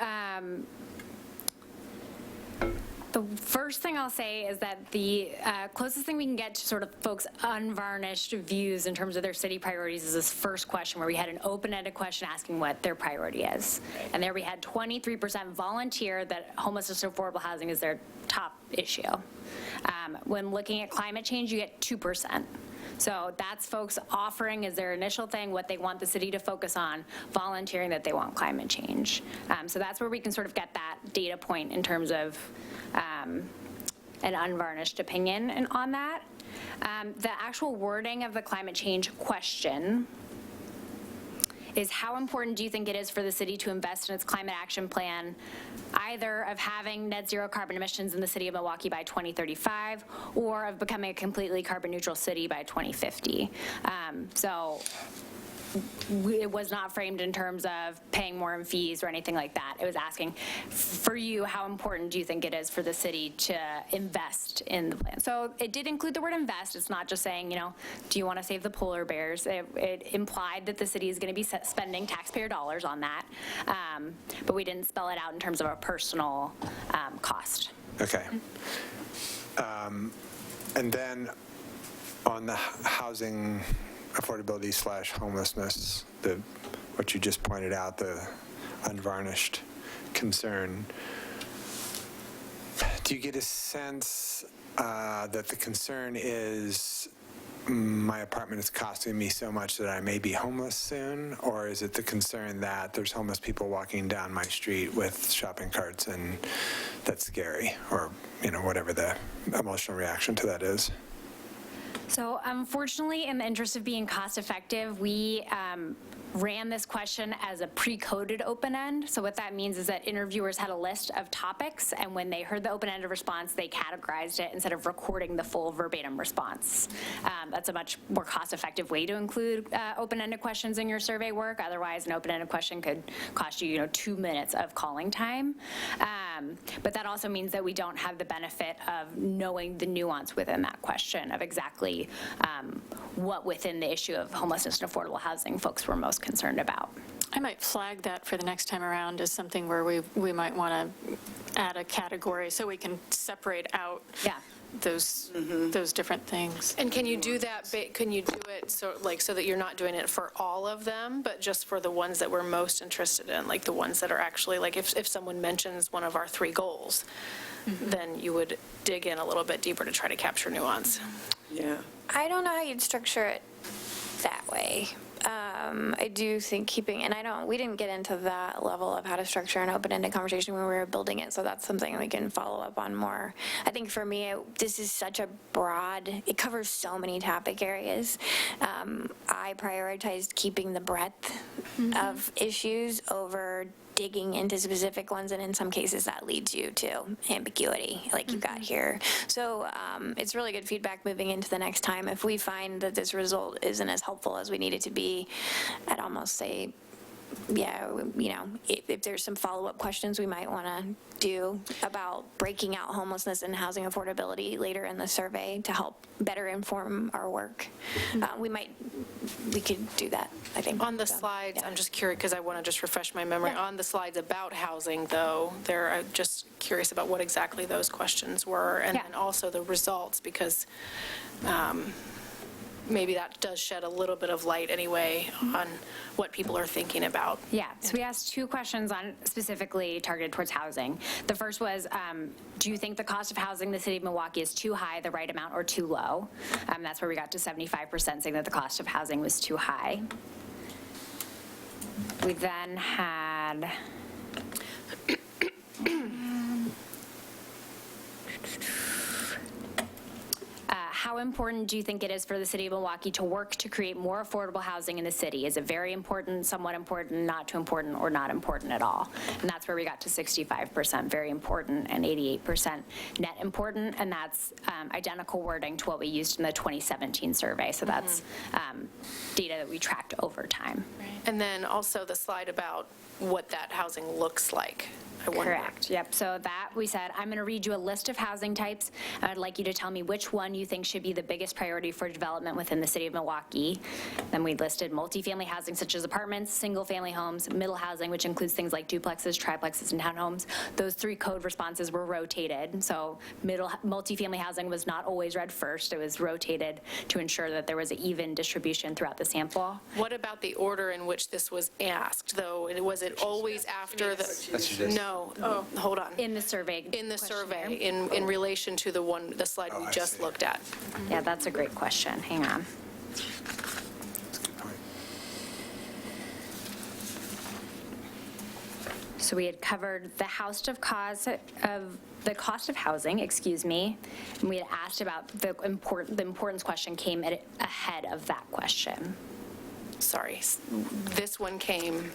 the first thing I'll say is that the closest thing we can get to sort of folks' unvarnished views in terms of their city priorities is this first question, where we had an open-ended question asking what their priority is. And there we had 23% volunteer that homelessness and affordable housing is their top issue. When looking at climate change, you get 2%. So that's folks offering as their initial thing what they want the city to focus on, volunteering that they want climate change. So that's where we can sort of get that data point in terms of an unvarnished opinion on that. The actual wording of the climate change question is, how important do you think it is for the city to invest in its climate action plan, either of having net zero carbon emissions in the city of Milwaukee by 2035, or of becoming a completely carbon neutral city by 2050? So it was not framed in terms of paying more in fees or anything like that. It was asking, for you, how important do you think it is for the city to invest in the plan? So it did include the word invest. It's not just saying, do you want to save the polar bears? It implied that the city is going to be spending taxpayer dollars on that, but we didn't spell it out in terms of a personal cost. Okay. And then on the housing affordability / homelessness, what you just pointed out, the unvarnished concern, do you get a sense that the concern is, my apartment is costing me so much that I may be homeless soon? Or is it the concern that there's homeless people walking down my street with shopping carts and that's scary? Or, whatever the emotional reaction to that is. So unfortunately, in the interest of being cost effective, we ran this question as a pre-coded open-end. So what that means is that interviewers had a list of topics, and when they heard the open-ended response, they categorized it instead of recording the full verbatim response. That's a much more cost-effective way to include open-ended questions in your survey work. Otherwise, an open-ended question could cost you, 2 minutes of calling time. But that also means that we don't have the benefit of knowing the nuance within that question of exactly what within the issue of homelessness and affordable housing folks were most concerned about. I might flag that for the next time around as something where we might want to add a category so we can separate out those different things. And can you do that, can you do it so that you're not doing it for all of them, but just for the ones that we're most interested in, like the ones that are actually, like if someone mentions one of our 3 goals, then you would dig in a little bit deeper to try to capture nuance. Yeah. I don't know how you'd structure it that way. I do think we didn't get into that level of how to structure an open-ended conversation when we were building it, so that's something we can follow up on more. I think for me, this is such a it covers so many topic areas. I prioritized keeping the breadth of issues over digging into specific ones, and in some cases that leads you to ambiguity like you got here. So it's really good feedback moving into the next time. If we find that this result isn't as helpful as we need it to be, I'd almost say if there's some follow-up questions we might want to do about breaking out homelessness and housing affordability later in the survey to help better inform our work. We could do that, I think. On the So, slides, yeah. I'm just curious, because I want to just refresh my memory. Yeah. On the slides about housing, though, I'm just curious about what exactly those questions were, and Yeah. then also the results, because maybe that does shed a little bit of light anyway on what people are thinking about. Yeah, so we asked 2 questions on specifically targeted towards housing. The first was, do you think the cost of housing in the city of Milwaukee is too high, the right amount, or too low? That's where we got to 75% saying that the cost of housing was too high. We then had how important do you think it is for the city of Milwaukee to work to create more affordable housing in the city? Is it very important, somewhat important, not too important, or not important at all? And that's where we got to 65% very important and 88% net important, and that's identical wording to what we used in the 2017 survey. So that's data that we tracked over time. And then also the slide about what that housing looks like. I wonder. Correct, yep. So that, we said, I'm going to read you a list of housing types. I'd like you to tell me which one you think should be the biggest priority for development within the city of Milwaukee. Then we listed multifamily housing such as apartments, single-family homes, middle housing, which includes things like duplexes, triplexes, and townhomes. Those 3 code responses were rotated. So multifamily housing was not always read first. It was rotated to ensure that there was an even distribution throughout the sample. What about the order in which this was asked, though? Was it always after the? No. Oh, hold on. In the survey. In the survey, in relation to the slide we just looked at. Yeah, that's a great question. Hang on. So we had covered the cost of housing, and we had asked about the importance question came ahead of that question. Sorry, this one came.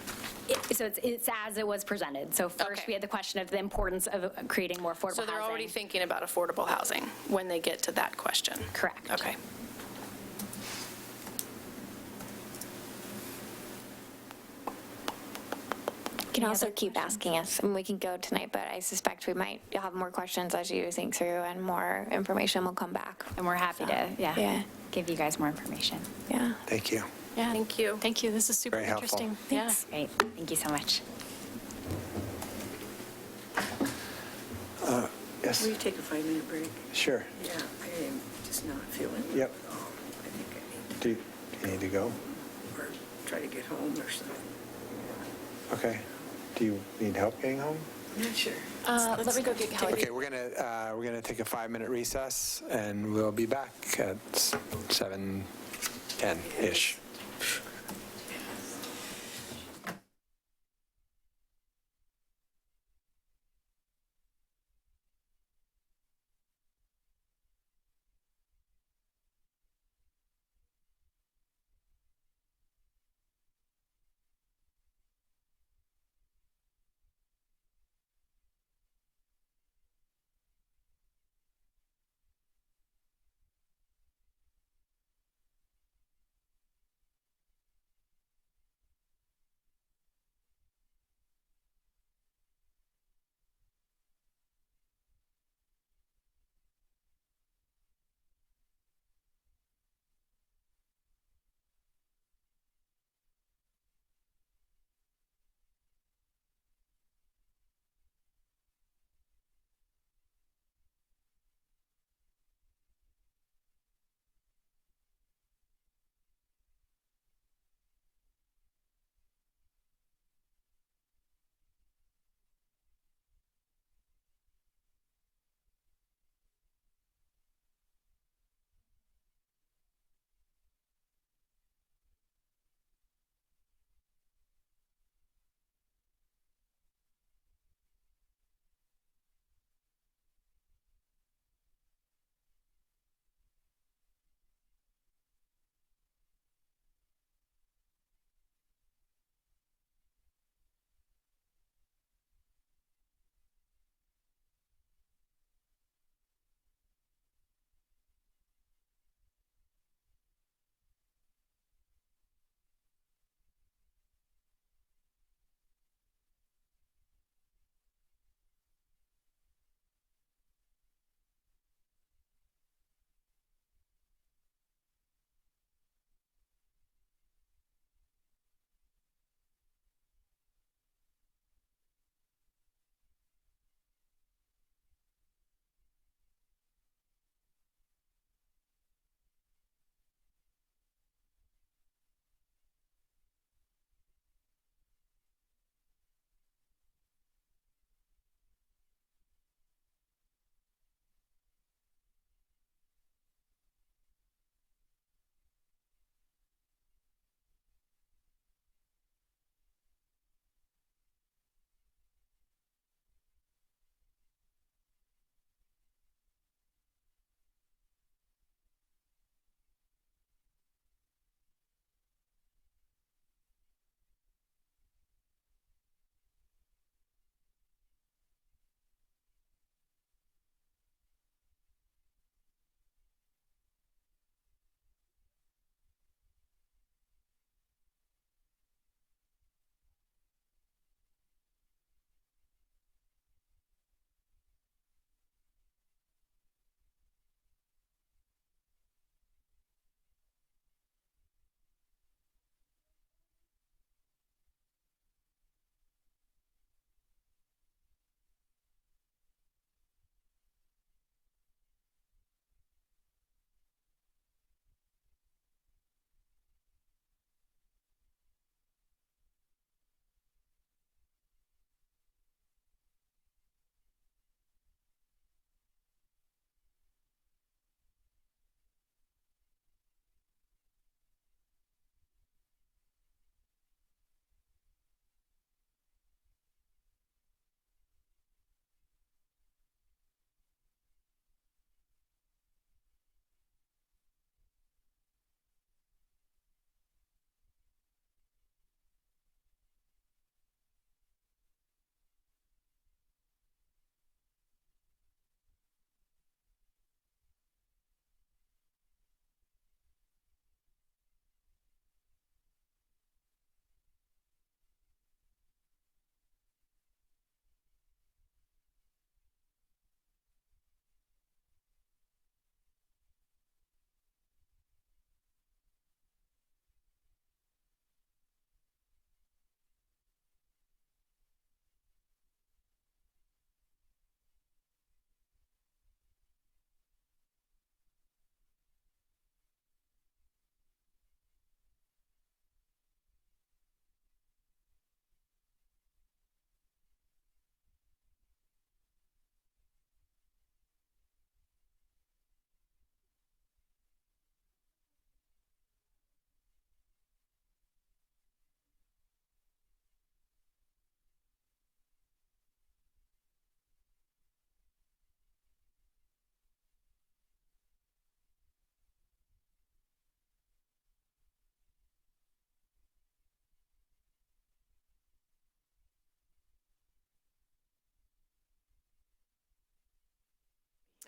So it's as it was presented. So first Okay. we had the question of the importance of creating more affordable housing. So they're already thinking about affordable housing when they get to that question? Correct. Okay. You can also keep asking us, and we can go tonight, but I suspect you'll have more questions as you think through, and more information will come back. And we're happy to, Yeah. give you guys more information. Yeah. Thank you. Yeah. Thank you. Thank you, this is super Very helpful. interesting. Thanks. Great, thank you so much. Yes, Will you take a 5-minute break? sure. Yeah, I am just not feeling well Yep. at all. I think I need Do you need to go? to, or try to get home or something. Okay. Do you need help getting home? I'm not sure. Let me go get Kelly. Okay, we're gonna take a 5-minute recess, and we'll be back at 7:10-ish.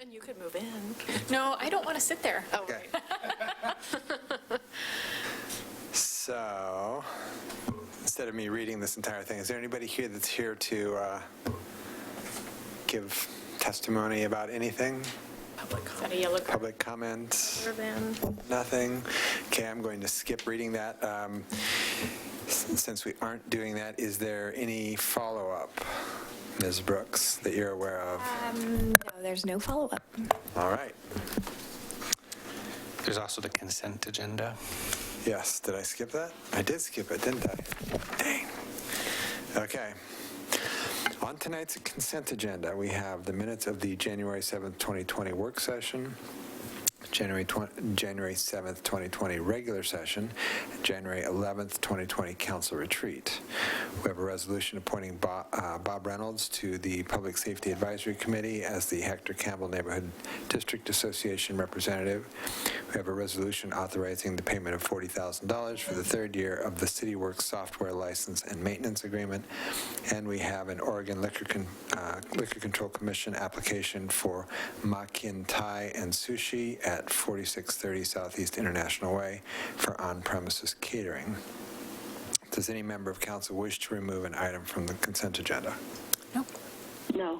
And you could move in. No, I don't want to sit there. Oh, Okay. right. So, instead of me reading this entire thing, is there anybody here that's here to give testimony about anything? Public comment. A yellow card. Public comments? Other than- Nothing? Okay, I'm going to skip reading that. Since we aren't doing that, is there any follow-up, Ms. Brooks, that you're aware of? No, there's no follow-up. All right. There's also the consent agenda. Yes, did I skip that? I did skip it, didn't I? Dang. Okay. On tonight's consent agenda, we have the minutes of the January 7th, 2020 work session, January 7th, 2020 regular session, and January 11th, 2020 council retreat. We have a resolution appointing Bob Reynolds to the Public Safety Advisory Committee as the Hector Campbell Neighborhood District Association representative. We have a resolution authorizing the payment of $40,000 for the third year of the CityWorks software license and maintenance agreement. And we have an Oregon Liquor Control Commission application for Makin Thai and Sushi at 4630 Southeast International Way for on-premises catering. Does any member of council wish to remove an item from the consent agenda? No. No.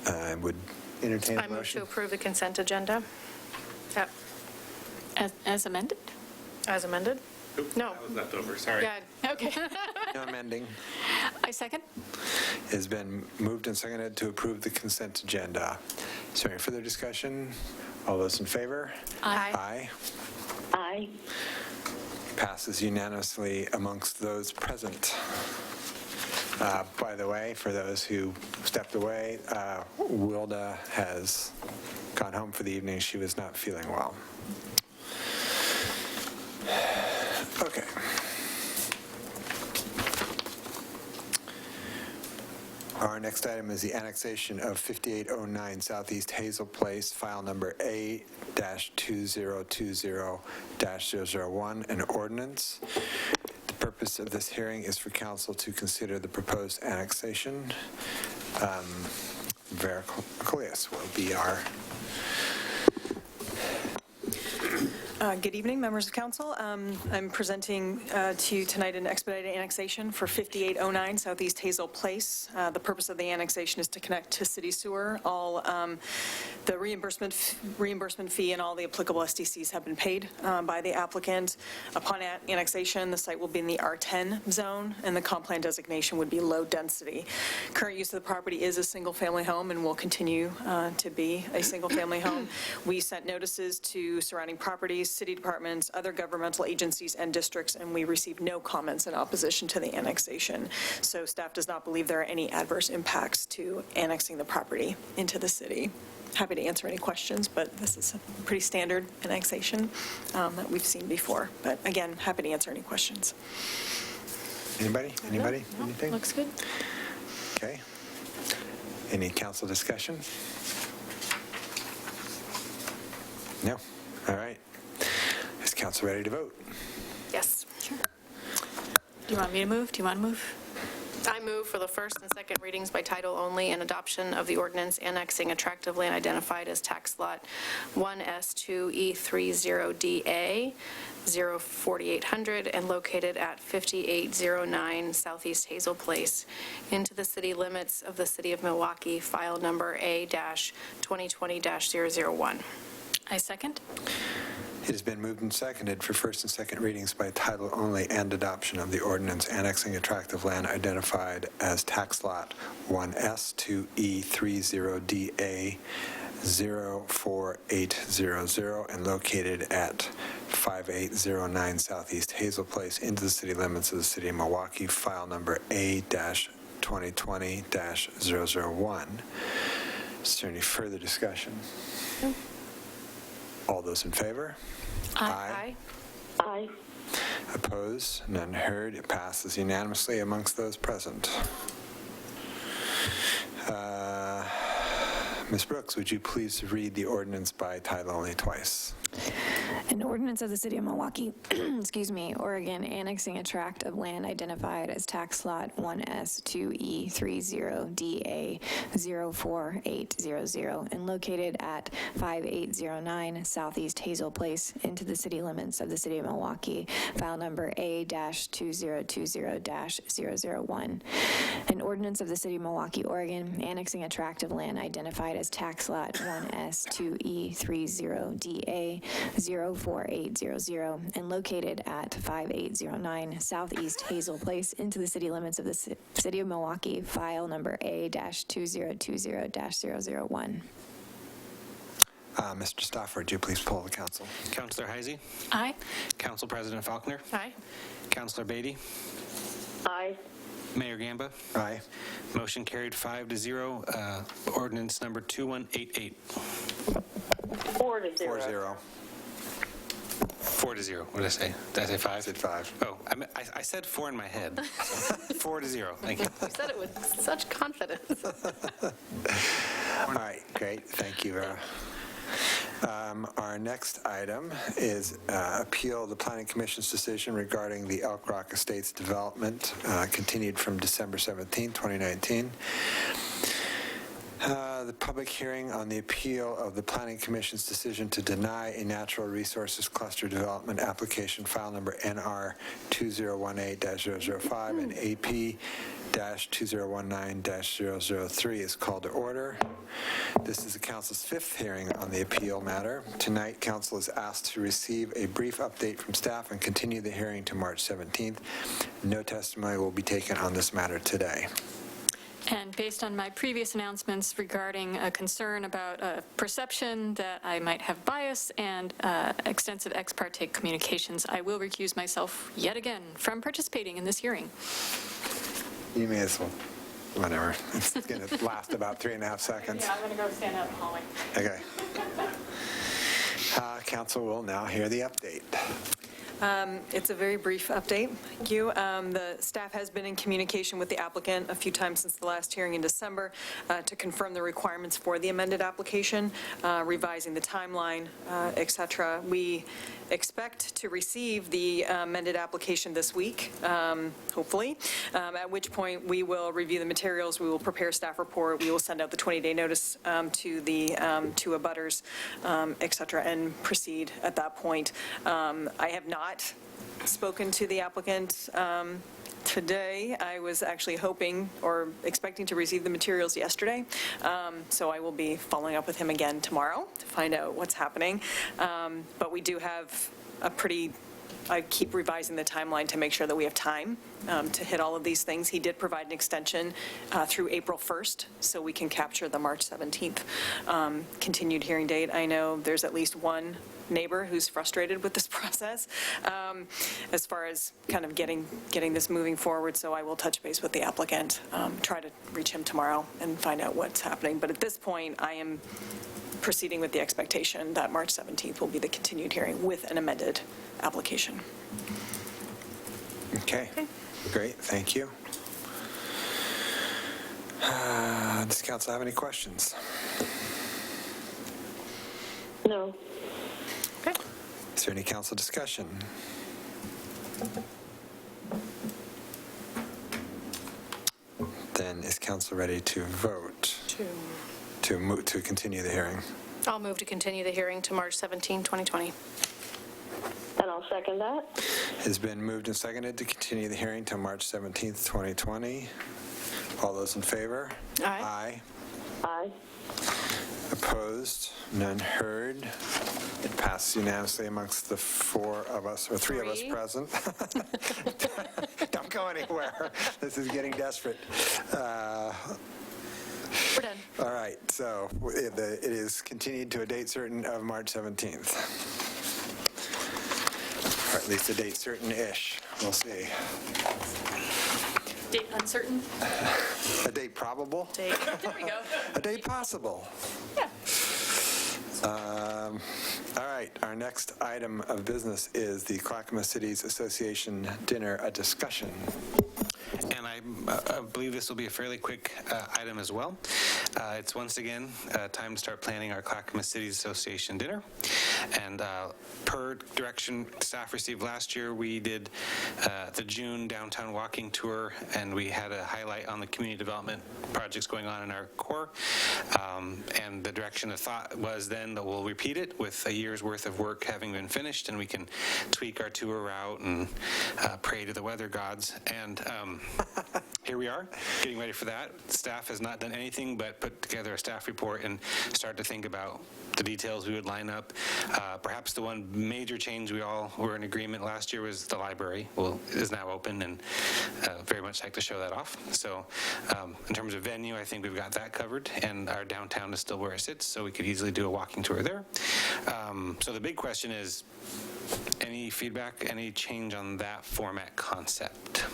I would entertain a I move to motion. approve the consent agenda. Yep. As amended? As amended? No. That was left over, sorry. Yeah. Okay. No amending. I second. It has been moved and seconded to approve the consent agenda. Is there any further discussion? All those in favor? Aye. Aye. Aye. Passes unanimously amongst those present. By the way, for those who stepped away, Wilda has gone home for the evening. She was not feeling well. Okay. Our next item is the annexation of 5809 Southeast Hazel Place, file number A-2020-001, an ordinance. The purpose of this hearing is for council to consider the proposed annexation. Vera Colias will be our... Good evening, members of council. I'm presenting to you tonight an expedited annexation for 5809 Southeast Hazel Place. The purpose of the annexation is to connect to city sewer. All the reimbursement fee and all the applicable SDCs have been paid by the applicant. Upon annexation, the site will be in the R10 zone, and the comp plan designation would be low density. Current use of the property is a single-family home and will continue to be a single-family home. We sent notices to surrounding properties, city departments, other governmental agencies and districts, and we received no comments in opposition to the annexation. So staff does not believe there are any adverse impacts to annexing the property into the city. Happy to answer any questions, but this is a pretty standard annexation that we've seen before. But again, happy to answer any questions. Anybody? Anybody? No, Anything? looks good. Okay. Any council discussion? No? All right. Is council ready to vote? Yes. Sure. Do you want me to move? Do you want to move? I move for the first and second readings by title only and adoption of the ordinance annexing a tract of land identified as tax lot 1S2E30DA 04800 and located at 5809 Southeast Hazel Place into the city limits of the City of Milwaukie, file number A-2020-001. I second. It has been moved and seconded for first and second readings by title only and adoption of the ordinance annexing a tract of land identified as tax lot 1S2E30DA 04800 and located at 5809 Southeast Hazel Place into the city limits of the City of Milwaukie, file number A-2020-001. Is there any further discussion? No. All those in favor? Aye. Aye. Opposed? None heard. It passes unanimously amongst those present. Ms. Brooks, would you please read the ordinance by title only twice? An ordinance of the City of Milwaukie, excuse me, Oregon, annexing a tract of land identified as tax lot 1S2E30DA04800 and located at 5809 Southeast Hazel Place into the city limits of the City of Milwaukie, file number A-2020-001. An ordinance of the City of Milwaukie, Oregon, annexing a tract of land identified as tax lot 1S2E30DA04800 and located at 5809 Southeast Hazel Place into the city limits of the City of Milwaukie, file number A-2020-001. Mr. Stauffer, would you please poll the council? Councillor Heisey? Aye. Council President Faulkner? Aye. Councillor Beatty? Aye. Mayor Gamba? Aye. Motion carried 5-0. Ordinance number 2188. 4-0. 4-0. 4-0. What did I say? Did I say 5? I said 5. Oh, I said 4 in my head. 4-0. Thank you. You said it with such confidence. All right, great, thank you, Vera. Our next item is appeal of the Planning Commission's decision regarding the Elk Rock Estates development, continued from December 17, 2019. The public hearing on the appeal of the Planning Commission's decision to deny a natural resources cluster development application file number NR 2018-005 and AP-2019-003 is called to order. This is the council's 5th hearing on the appeal matter. Tonight, council is asked to receive a brief update from staff and continue the hearing to March 17th. No testimony will be taken on this matter today. And based on my previous announcements regarding a concern about a perception that I might have bias and extensive ex parte communications, I will recuse myself yet again from participating in this hearing. You may as well, whatever. It's going to last about 3.5 seconds. Yeah, I'm going to go stand out in the hallway. Okay. Council will now hear the update. It's a very brief update. Thank you. The staff has been in communication with the applicant a few times since the last hearing in December to confirm the requirements for the amended application, revising the timeline, et cetera. We expect to receive the amended application this week, hopefully, at which point we will review the materials, we will prepare a staff report, we will send out the 20-day notice to the to abutters, et cetera, and proceed at that point. I have not spoken to the applicant today. I was actually hoping or expecting to receive the materials yesterday, so I will be following up with him again tomorrow to find out what's happening. But we do have a I keep revising the timeline to make sure that we have time to hit all of these things. He did provide an extension through April 1st, so we can capture the March 17th continued hearing date. I know there's at least one neighbor who's frustrated with this process as far as kind of getting this moving forward, so I will touch base with the applicant, try to reach him tomorrow and find out what's happening. But at this point, I am proceeding with the expectation that March 17th will be the continued hearing with an amended application. Okay, great, thank you. Does council have any questions? No. Okay. Is there any council discussion? Then is council ready to vote to continue the hearing? I'll move to continue the hearing to March 17, 2020. And I'll second that. It has been moved and seconded to continue the hearing till March 17th, 2020. All those in favor? Aye. Aye. Opposed? None heard. It passes unanimously amongst the 4 of us, or 3 of us present. Don't go anywhere. This is getting desperate. We're done. All right, so it is continued to a date certain of March 17th. Or at least a date certain-ish. We'll see. Date uncertain? A date probable? There we go. A date possible. Yeah. All right, right, our next item of business is the Clackamas Cities Association Dinner, a discussion. And I believe this will be a fairly quick item as well. It's once again time to start planning our Clackamas Cities Association dinner. And per direction staff received last year, we did the June downtown walking tour, and we had a highlight on the community development projects going on in our core. And the direction, the thought was then that we'll repeat it with a year's worth of work having been finished, and we can tweak our tour route and pray to the weather gods. And here we are, getting ready for that. Staff has not done anything but put together a staff report and start to think about the details we would line up. Perhaps the one major change we all were in agreement last year was the library. Well, it is now open, and very much like to show that off. So in terms of venue, I think we've got that covered, and our downtown is still where it sits, so we could easily do a walking tour there. So the big question is, any feedback, any change on that format concept?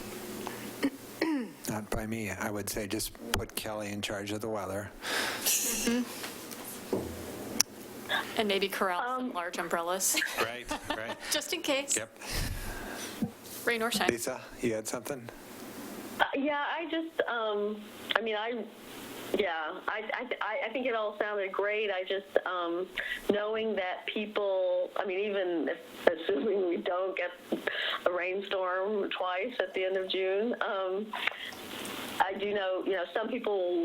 Not by me. I would say just put Kelly in charge of the weather. And maybe corral some large umbrellas. Right. Just in case. Yep. Rain or shine. Lisa, you had something? Yeah, I think it all sounded great. I just, knowing that people, even assuming we don't get a rainstorm twice at the end of June, I do know, some people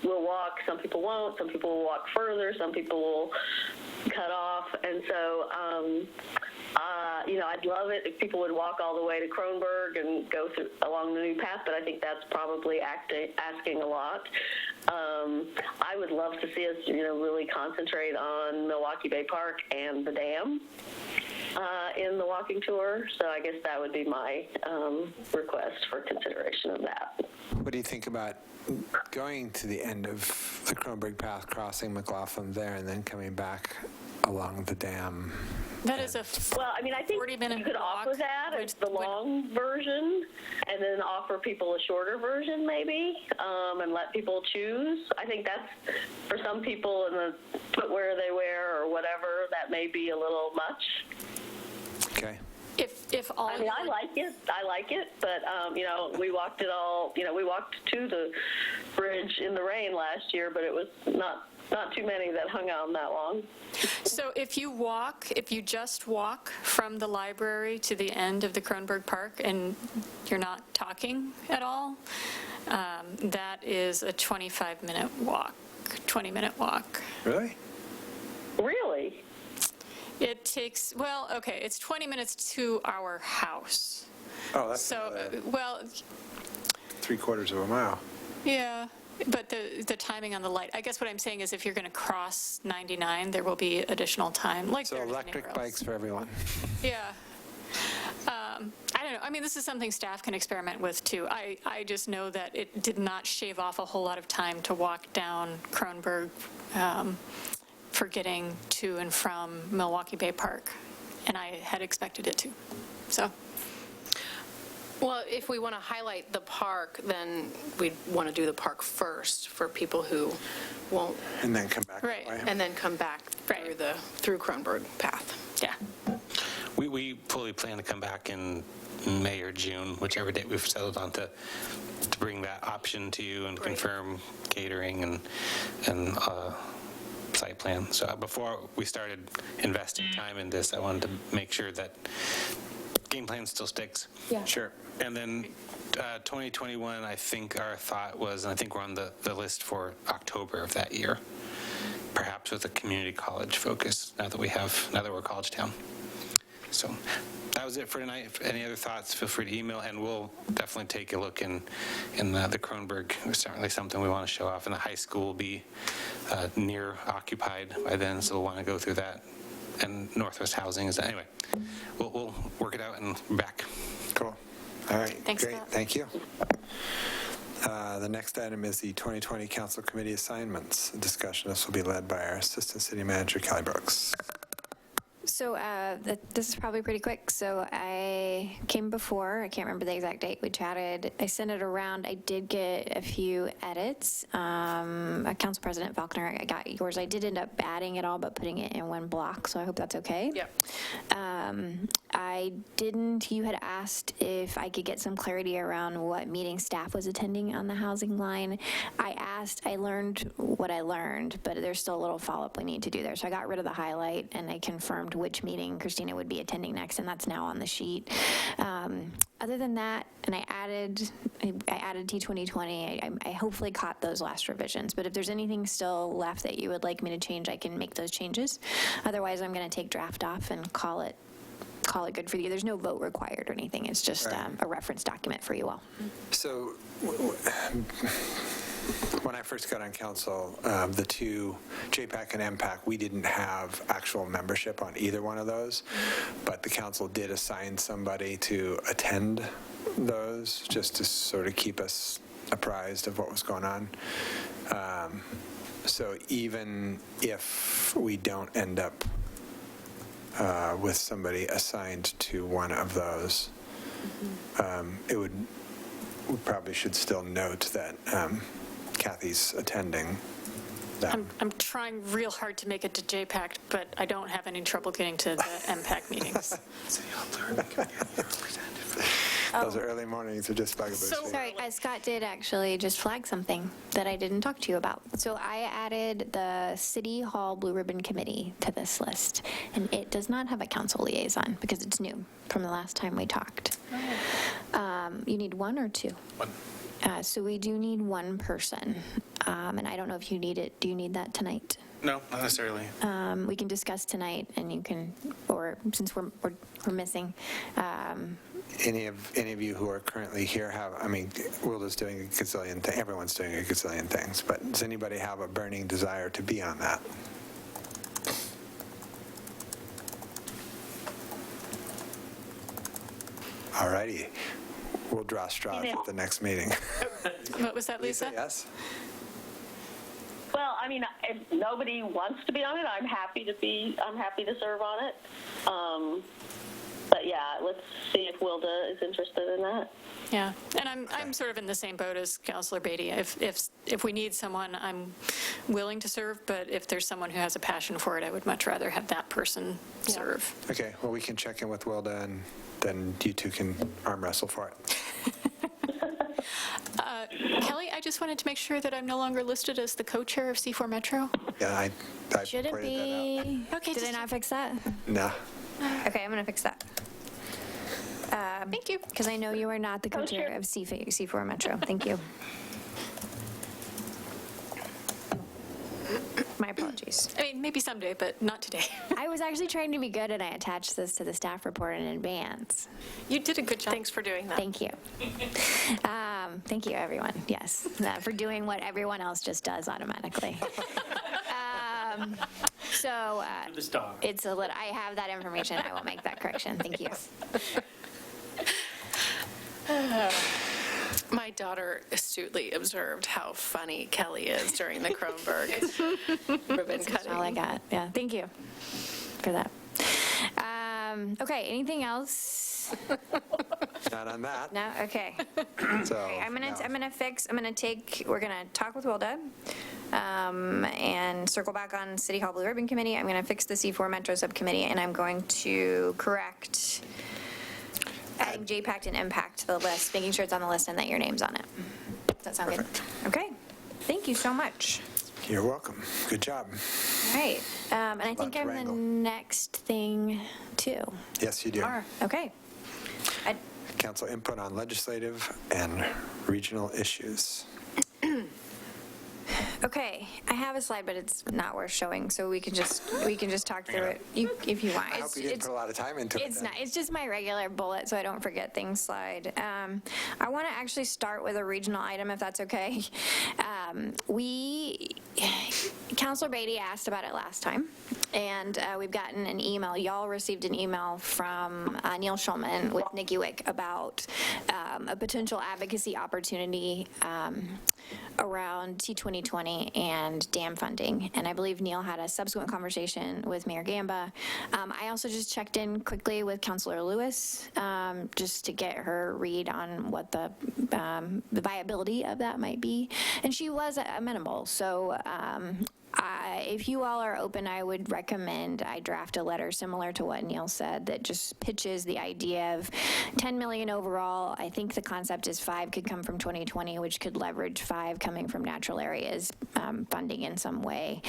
will walk, some people won't, some people will walk further, some people will cut off, and so, I'd love it if people would walk all the way to Kronberg and go along the new path, but I think that's probably asking a lot. I would love to see us, really concentrate on Milwaukie Bay Park and the dam in the walking tour. So I guess that would be my request for consideration of that. What do you think about going to the end of the Kronberg Path, crossing McLaughlin there, and then coming back along the dam? That is a I think 40-minute you could walk. offer that as the long version, and then offer people a shorter version maybe, and let people choose. I think that's, for some people in the footwear they wear or whatever, that may be a little much. Okay. If all I like it, but, we walked it all, we walked to the bridge in the rain last year, but it was not too many that hung on that long. So if you just walk from the library to the end of the Kronberg Park and you're not talking at all, that is a 25-minute walk, 20-minute walk. Really? Really? It takes, it's 20 minutes to our house. Oh, that's So, 3/4 of a mile. yeah. But the timing on the light, I guess what I'm saying is if you're going to cross 99, there will be additional time. So electric bikes for everyone. Yeah. I don't know. This is something staff can experiment with, too. I just know that it did not shave off a whole lot of time to walk down Kronberg for getting to and from Milwaukie Bay Park, and I had expected it to. So. Well, if we want to highlight the park, then we'd want to do the park first for people who won't. And then come back. Right. And then come back through Kronberg path. Yeah. We fully plan to come back in May or June, whichever date we've settled on, to bring that option to you and confirm catering and site plan. So before we started investing time in this, I wanted to make sure that game plan still sticks. Yeah. Sure. And then 2021, I think our thought was, and I think we're on the list for October of that year, perhaps with a community college focus, now that we're a college town. So that was it for tonight. If any other thoughts, feel free to email, and we'll definitely take a look in the Kronberg. It's certainly something we want to show off, and the high school will be near occupied by then, so we'll want to go through that. And Northwest Housing is, anyway, we'll work it out and we're back. Cool. All right. Thanks, Great. Scott. Thank you. The next item is the 2020 Council Committee Assignments discussion. This will be led by our Assistant City Manager, Kelly Brooks. So this is probably pretty quick. So I came before, I can't remember the exact date, we chatted, I sent it around, I did get a few edits. Council President Falconer, I got yours. I did end up adding it all, but putting it in one block, so I hope that's okay. Yep. You had asked if I could get some clarity around what meeting staff was attending on the housing line. I learned what I learned, but there's still a little follow-up we need to do there. So I got rid of the highlight and I confirmed which meeting Christina would be attending next, and that's now on the sheet. Other than that, and I added T2020, I hopefully caught those last revisions, but if there's anything still left that you would like me to change, I can make those changes. Otherwise, I'm going to take draft off and call it good for you. There's no vote required or anything. It's just a reference document for you all. So when I first got on council, the two, JPAC and MPAC, we didn't have actual membership on either one of those, but the council did assign somebody to attend those just to sort of keep us apprised of what was going on. So even if we don't end up with somebody assigned to one of those, we probably should still note that Kathy's attending them. I'm trying real hard to make it to JPAC, but I don't have any trouble getting to the MPAC meetings. Those early mornings are just bugaboos. Sorry, Scott did actually just flag something that I didn't talk to you about. So I added the City Hall Blue Ribbon Committee to this list, and it does not have a council liaison because it's new from the last time we talked. You need one or two? One. So we do need one person, and I don't know if you need it. Do you need that tonight? No, not necessarily. We can discuss tonight, and you can, or since we're missing. Any of you who are currently here Wilda's doing a gazillion things, everyone's doing a gazillion things, but does anybody have a burning desire to be on that? All righty. We'll draw straws at the next meeting. What was that, Lisa? Yes? Well, I mean, if nobody wants to be on it, I'm happy to serve on it. But yeah, let's see if Wilda is interested in that. Yeah, and I'm sort of in the same boat as Councilor Beatty. If we need someone, I'm willing to serve, but if there's someone who has a passion for it, I would much rather have that person serve. Okay, well, we can check in with Wilda, and then you two can arm wrestle for it. Kelly, I just wanted to make sure that I'm no longer listed as the co-chair of C4 Metro. Yeah, I Should it pointed be? that Okay. Did I not fix that? out. No. Okay, I'm going to fix that. Thank you. Because I know you are not the co-chair of C4 Metro. Thank you. My apologies. I mean, maybe someday, but not today. I was actually trying to be good, and I attached this to the staff report in advance. You did a good job. Thanks for doing that. Thank you. Thank you, everyone. Yes, for doing what everyone else just does automatically. It's a little. I have that information. I will make that correction. Thank you. My daughter astutely observed how funny Kelly is during the Kronberg ribbon cutting. That's all I got. Yeah, thank you for that. Okay, anything else? Not on that. No? Okay. So, Okay, we're gonna talk with Wilda, and circle back on City Hall Blue Ribbon Committee. I'm gonna fix the C4 Metro Subcommittee, and I'm going to correct adding JPAC and Impact to the list, making sure it's on the list and that your name's on it. Does that sound good? Okay, thank you so much. You're welcome. Good job. All right, and I think to I'm wrangle. the next thing too. Yes, you do. Okay. Council input on legislative and regional issues. Okay, I have a slide, but it's not worth showing, so we can just talk through it if you want. I hope you didn't put a lot of time into it. It's not. It's just my regular bullet, so I don't forget things slide. I want to actually start with a regional item, if that's okay. Councilor Beatty asked about it last time, and we've gotten an email. Y'all received an email from Neil Schulman with Nikki Wick about a potential advocacy opportunity around T2020 money and dam funding. And I believe Neil had a subsequent conversation with Mayor Gamba. I also just checked in quickly with Councilor Lewis, just to get her read on what the viability of that might be. And she was amenable. So if you all are open, I would recommend I draft a letter similar to what Neil said that just pitches the idea of 10 million overall. I think the concept is 5 could come from 2020, which could leverage 5 coming from natural areas funding in some way,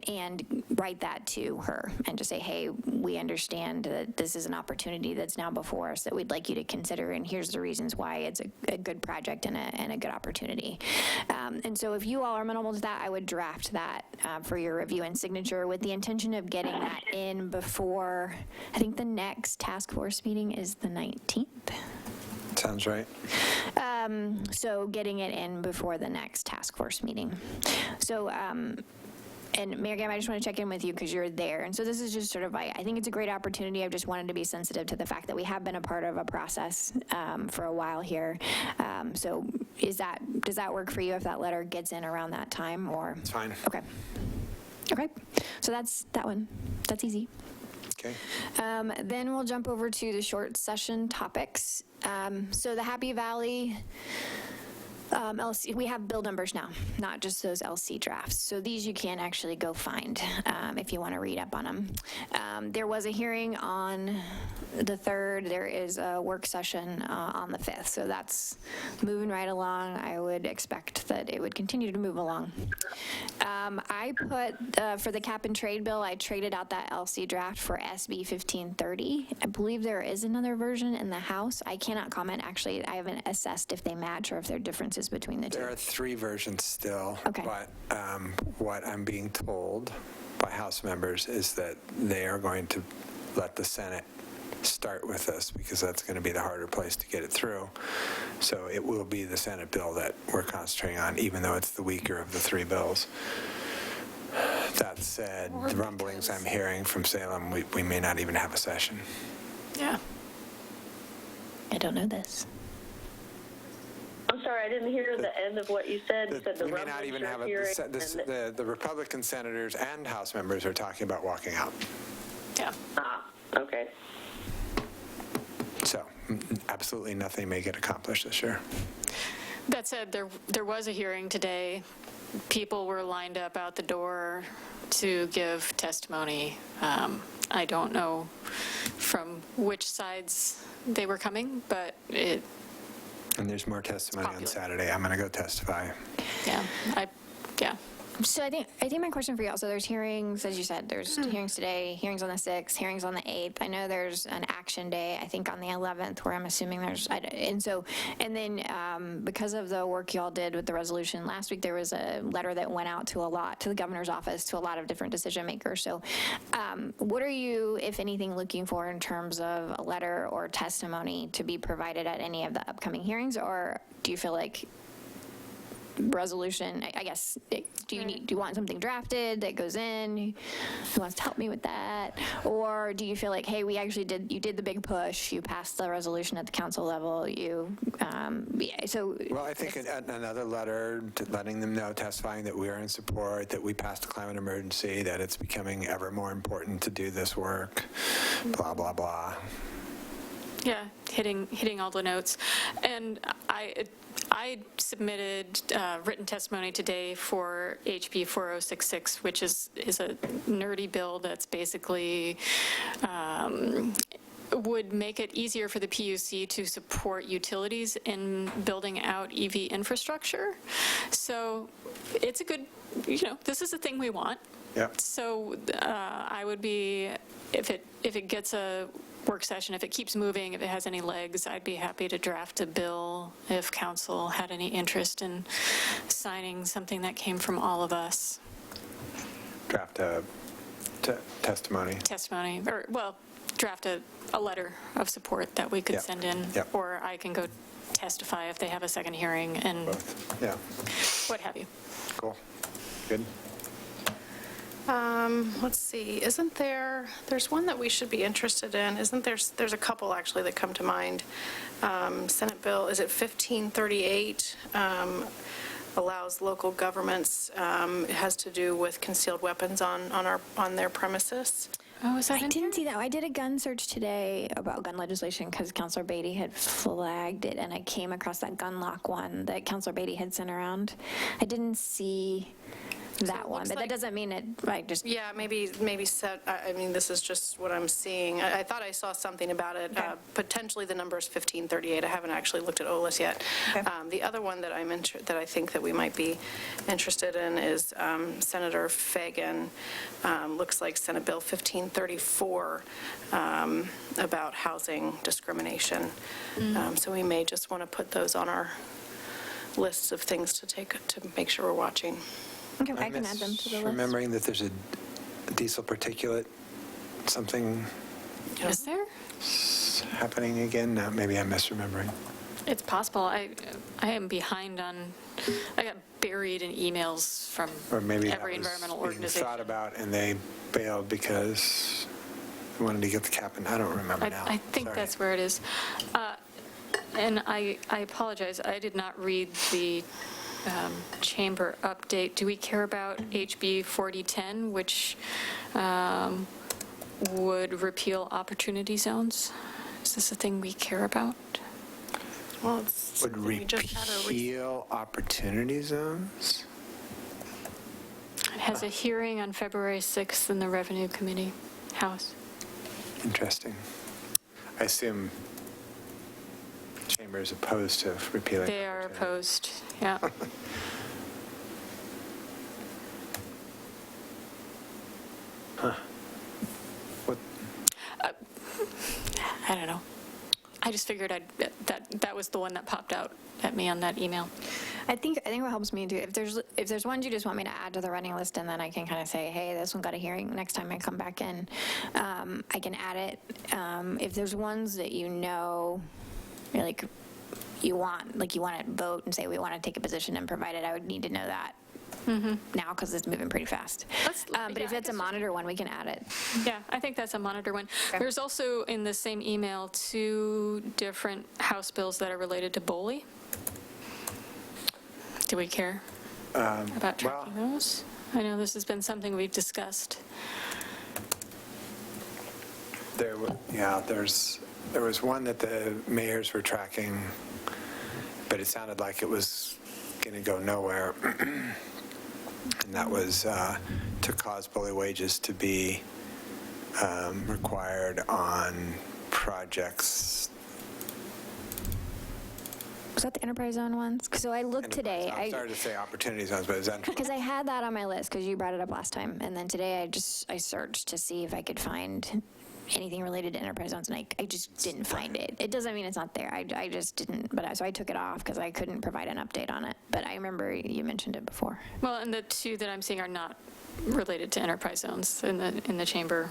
and write that to her and just say, hey, we understand that this is an opportunity that's now before us that we'd like you to consider, and here's the reasons why it's a good project and a good opportunity. And so if you all are amenable to that, I would draft that for your review and signature with the intention of getting that in before, I think the next task force meeting is the 19th. Sounds right. So getting it in before the next task force meeting. So, and Mayor Gam, I just want to check in with you because you're there. And so this is just sort of like, I think it's a great opportunity. I've just wanted to be sensitive to the fact that we have been a part of a process for a while here. So does that work for you if that letter gets in around that time, or? It's fine. Okay. Okay. So that's that one. That's easy. Okay. Then we'll jump over to the short session topics. So the Happy Valley LC, we have bill numbers now, not just those LC drafts. So these you can actually go find if you want to read up on them. There was a hearing on the 3rd. There is a work session on the 5th. So that's moving right along. I would expect that it would continue to move along. I put, for the cap and trade bill, I traded out that LC draft for SB 1530. I believe there is another version in the House. I cannot comment. Actually, I haven't assessed if they match or if there are differences between the two. There are 3 versions still, okay. But what I'm being told by House members is that they are going to let the Senate start with this because that's going to be the harder place to get it through. So it will be the Senate bill that we're concentrating on, even though it's the weaker of the 3 bills. That said, the rumblings I'm hearing from Salem, we may not even have a session. Yeah. I don't know this. I'm sorry, I didn't hear the end of what you said. You said the we may not even have the Republican senators and House members are talking about walking out. Yeah. Okay. So absolutely nothing may get accomplished this year. That said, there was a hearing today. People were lined up out the door to give testimony. I don't know from which sides they were coming, but it. And there's more testimony on Saturday. I'm going to go testify. Yeah. Yeah. So I think my question for you also, there's hearings, as you said, there's hearings today, hearings on the 6th, hearings on the 8th. I know there's an action day, I think on the 11th, where I'm assuming there's, and then because of the work y'all did with the resolution last week, there was a letter that went out to the governor's office, to a lot of different decision makers. So what are you, if anything, looking for in terms of a letter or testimony to be provided at any of the upcoming hearings, or do you feel like resolution, I guess, do you want something drafted that goes in? Who wants to help me with that? Or do you feel like, hey, you did the big push, you passed the resolution at the council level, Well, I think another letter letting them know, testifying that we are in support, that we passed a climate emergency, that it's becoming ever more important to do this work, blah, blah, blah. Yeah, hitting all the notes. And I submitted written testimony today for HB 4066, which is a nerdy bill that's basically would make it easier for the PUC to support utilities in building out EV infrastructure. So it's a good, this is the thing we want. Yeah. So I would be, if it gets a work session, if it keeps moving, if it has any legs, I'd be happy to draft a bill if council had any interest in signing something that came from all of us. Draft a testimony. Or, well, draft a letter of support that we could send in, or I can go testify if they have a second hearing and what have you. Cool. Good. Let's see, there's one that we should be interested in, there's a couple actually that come to mind. Senate bill, is it 1538? allows local governments, it has to do with concealed weapons on their premises. Oh, is that I didn't see that. I did a gun search today about gun legislation because Councilor Beatty had flagged it, and I came across that gun lock one that Councilor Beatty had sent around. I didn't see that one, but that doesn't mean it, I just... Yeah, maybe set, I mean, this is just what I'm seeing. I thought I saw something about it. Okay. Potentially the number is 1538. I haven't actually looked at OLS yet. Okay. The other one that that I think that we might be interested in is Senator Fagan, looks like Senate Bill 1534, about housing discrimination. So we may just want to put those on our lists of things to make sure we're watching. Okay, I can add them to the list. Remembering that there's a diesel particulate something Is there? happening again. No, maybe I'm misremembering. It's possible. I am behind on, I got buried in emails from Or maybe every that was environmental being organization. thought about and they bailed because they wanted to get the cap in. I don't remember now. I think Sorry. that's where it is. And I apologize, I did not read the chamber update. Do we care about HB 4010, which would repeal opportunity zones? Is this a thing we care about? Well, it's Would we just had a repeal opportunity zones? It has a hearing on February 6th in the Revenue Committee, House. Interesting. I assume Chamber is opposed to repealing. They are opportunity. opposed, yeah. Huh. What? I don't know. I just figured that was the one that popped out at me on that email. I think what helps me too, if there's ones you just want me to add to the running list, and then I can kind of say, hey, this one got a hearing, next time I come back in, I can add it. If there's ones that you know, like you want to vote and say we want to take a position and provide it, I would need to know that now because it's moving pretty fast. But if it's a monitor one, we can add it. Yeah, I think that's a monitor one. There's also in the same email 2 different House bills that are related to BOLI. Do we care about tracking those? I know this has been something we've discussed. There was one that the mayors were tracking, but it sounded like it was going to go nowhere. And that was to cause bully wages to be required on projects. Was that the enterprise zone ones? So I looked today. I'm sorry to say opportunity zones, but it's enterprise. Because I had that on my list because you brought it up last time. And then today I searched to see if I could find anything related to enterprise zones, and I just didn't find it. It doesn't mean it's not there. I just didn't, so I took it off because I couldn't provide an update on it. But I remember you mentioned it before. Well, and the 2 that I'm seeing are not related to enterprise zones in the chamber.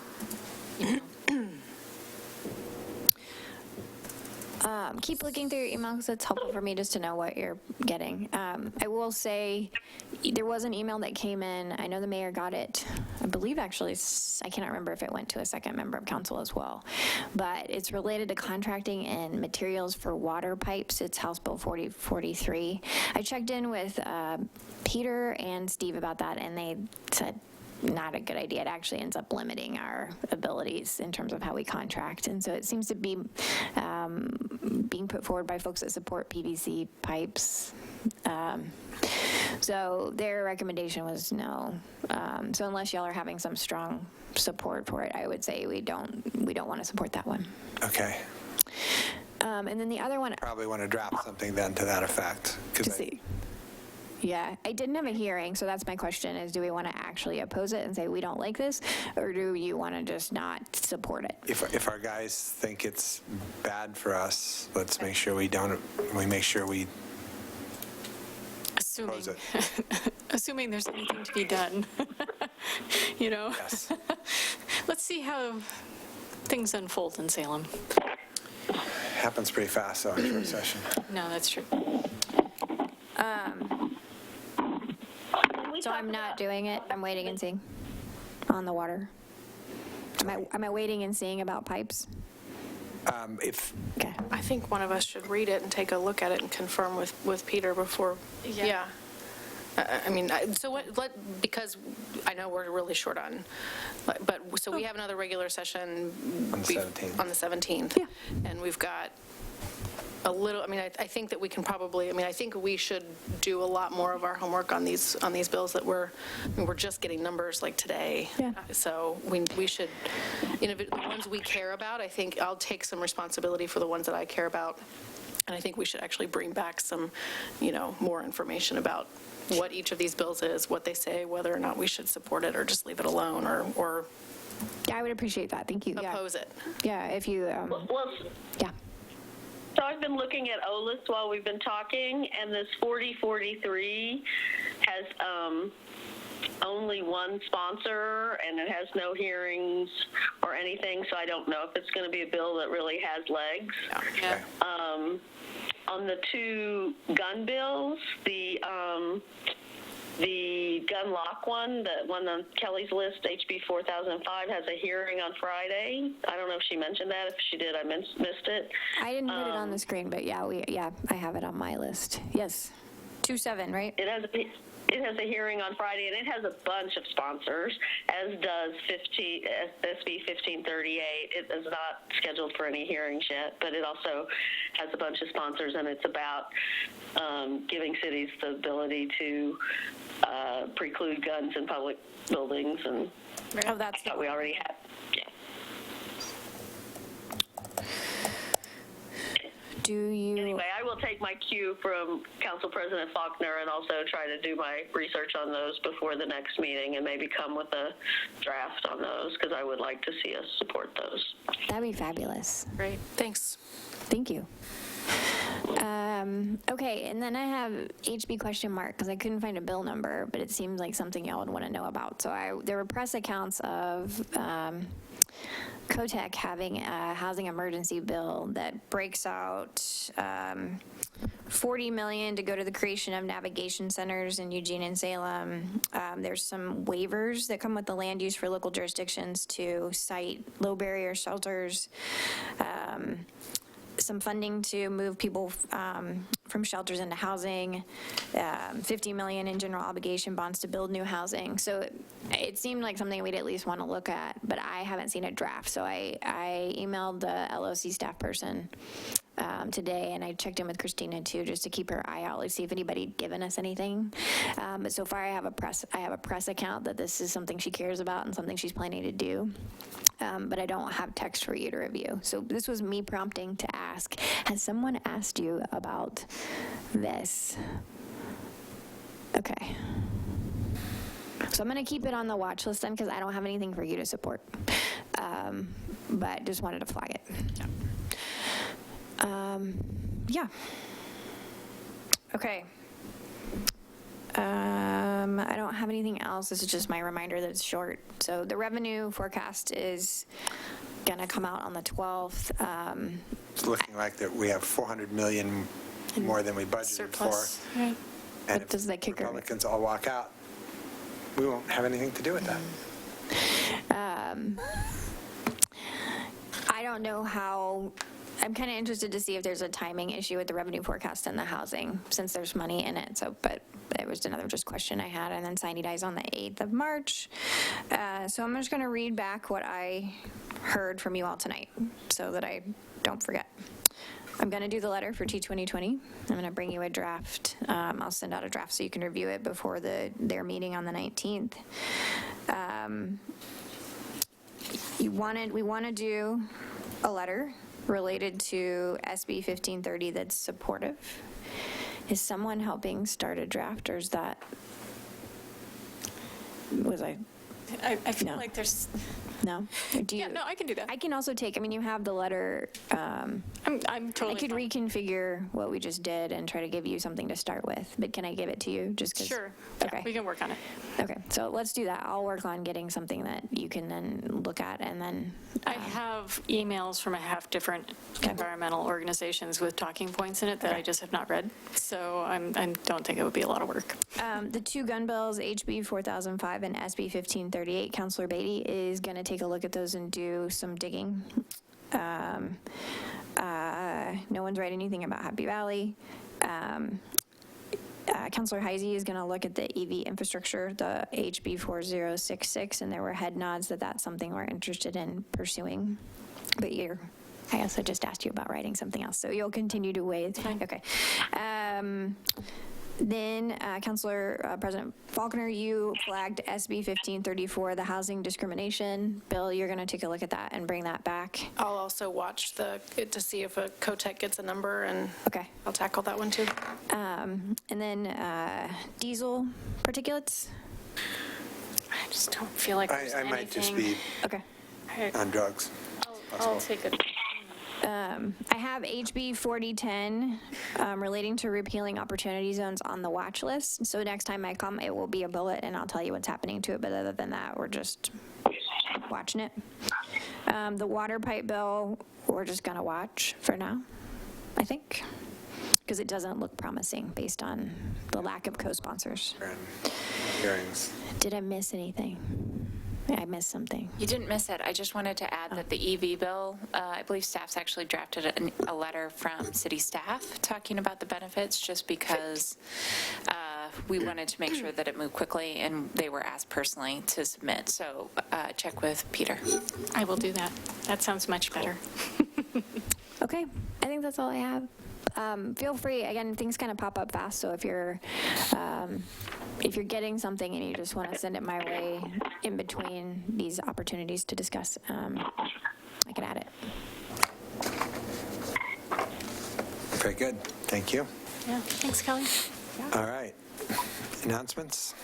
Keep looking through your email because it's helpful for me just to know what you're getting. I will say there was an email that came in. I know the mayor got it. I believe actually, I cannot remember if it went to a second member of council as well. But it's related to contracting and materials for water pipes. It's House Bill 4043. I checked in with Peter and Steve about that, and they said, not a good idea. It actually ends up limiting our abilities in terms of how we contract. And so it seems to be being put forward by folks that support PVC pipes. So their recommendation was no. So unless y'all are having some strong support for it, I would say we don't want to support that one. Okay. And then the other one. Probably want to draft something then to that effect. Yeah, I didn't have a hearing, so that's my question is, do we want to actually oppose it and say we don't like this, or do you want to just not support it? If our guys think it's bad for us, let's make sure we make sure we oppose it. Assuming there's anything to be done, Yes. Let's see how things unfold in Salem. Happens pretty fast, though, in short session. No, that's true. So I'm not doing it. I'm waiting and seeing on the water. Am I waiting and seeing about pipes? I think one of us should read it and take a look at it and confirm with Peter before. Yeah. So because I know we're really short on, so we have another regular session. On the 17th. On the 17th. Yeah. And we've got a little, I think that we can probably, I think we should do a lot more of our homework on these bills that we're just getting numbers like today. Yeah. So we should, the ones we care about, I think I'll take some responsibility for the ones that I care about. And I think we should actually bring back some, more information about what each of these bills is, what they say, whether or not we should support it or just leave it alone or Yeah, I would appreciate that. Thank you. oppose it. Yeah, if you, yeah. So I've been looking at OLIS while we've been talking, and this 4043 has only one sponsor, and it has no hearings or anything, so I don't know if it's going to be a bill that really has legs. Yeah. On the two gun bills, the gun lock one, the one on Kelly's list, HB 4005, has a hearing on Friday. I don't know if she mentioned that. If she did, I missed it. I didn't put it on the screen, but yeah, I have it on my list. Yes. 27, right? It has a hearing on Friday, and it has a bunch of sponsors, as does SB 1538. It is not scheduled for any hearings yet, but it also has a bunch of sponsors, and it's about giving cities the ability to preclude guns in public buildings, and that's what we already have. Yeah. Anyway, I will take my cue from Council President Faulkner and also try to do my research on those before the next meeting and maybe come with a draft on those, because I would like to see us support those. That'd be fabulous. Great. Thanks. Thank you. Okay, and then I have HB question mark because I couldn't find a bill number, but it seems like something y'all would want to know about. So there were press accounts of COTEC having a housing emergency bill that breaks out $40 million to go to the creation of navigation centers in Eugene and Salem. There's some waivers that come with the land use for local jurisdictions to site low barrier shelters. Some funding to move people from shelters into housing, $50 million in general obligation bonds to build new housing. So it seemed like something we'd at least want to look at, but I haven't seen a draft. So I emailed the LOC staff person today, and I checked in with Christina too, just to keep her eye out, to see if anybody had given us anything. But so far I have a press account that this is something she cares about and something she's planning to do. But I don't have text for you to review. So this was me prompting to ask, has someone asked you about this? Okay. So I'm going to keep it on the watch list then, because I don't have anything for you to support. But just wanted to flag it. Yeah. Okay. I don't have anything else. This is just my reminder that it's short. So the revenue forecast is going to come out on the 12th. It's looking like that we have $400 million more than we budgeted Surplus. for. Right. And What does that kicker? Republicans all walk out, we won't have anything to do with that. I don't know how. I'm kind of interested to see if there's a timing issue with the revenue forecast and the housing, since there's money in it. So, but it was another just question I had. And then Sine dies on the 8th of March. So I'm just going to read back what I heard from you all tonight so that I don't forget. I'm going to do the letter for T2020. I'm going to bring you a draft. I'll send out a draft so you can review it before their meeting on the 19th. We want to do a letter related to SB 1530 that's supportive. Is someone helping start a draft, or is that, I feel like there's... No? Do you, Yeah, no, I can do that. I can also take, you have the letter. I'm totally I could fine. reconfigure what we just did and try to give you something to start with, but can I give it to you just 'cause? Sure. Okay. Yeah, we can work on it. Okay, so let's do that. I'll work on getting something that you can then look at, and then. I have emails from a half different environmental organizations with talking points in it that I just have not read. So I don't think it would be a lot of work. The two gun bills, HB 4005 and SB 1538, Councilor Beatty is going to take a look at those and do some digging. No one's read anything about Happy Valley. Councilor Heisey is going to look at the EV infrastructure, the HB 4066, and there were head nods that that's something we're interested in pursuing. But I also just asked you about writing something else, so you'll continue to weigh. Okay. Then, Councilor President Faulconer, you flagged SB 1534, the housing discrimination bill. You're going to take a look at that and bring that back. I'll also watch to see if a COTEC gets a number, and okay, I'll tackle that one too. And then diesel particulates. I just don't feel like there's I might just anything. be Okay. on drugs. I'll take it. I have HB 4010 relating to repealing opportunity zones on the watch list. So next time I come, it will be a bullet, and I'll tell you what's happening to it. But other than that, we're just watching it. The water pipe bill, we're just going to watch for now, I think, because it doesn't look promising based on the lack of co-sponsors. Hearings. Did I miss anything? I missed something. You didn't miss it. I just wanted to add that the EV bill, I believe staff's actually drafted a letter from city staff talking about the benefits, just because we wanted to make sure that it moved quickly, and they were asked personally to submit. So check with Peter. I will do that. That sounds much better. Okay, I think that's all I have. Feel free, again, things kind of pop up fast, so if you're getting something and you just want to send it my way in between these opportunities to discuss, I can add it. Very good. Thank you. Yeah, thanks, Kelly. All right. Announcements.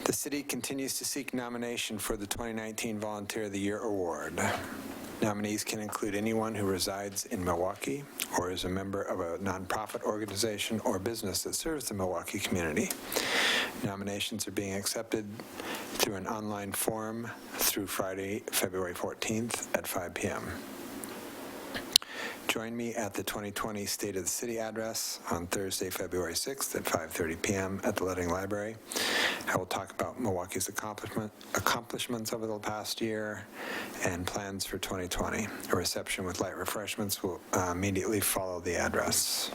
The city continues to seek nomination for the 2019 Volunteer of the Year Award. Nominees can include anyone who resides in Milwaukee or is a member of a nonprofit organization or business that serves the Milwaukee community. Nominations are being accepted through an online form through Friday, February 14th at 5 p.m. Join me at the 2020 State of the City address on Thursday, February 6th at 5:30 p.m. at the Leading Library. I will talk about Milwaukee's accomplishments over the past year and plans for 2020. A reception with light refreshments will immediately follow the address.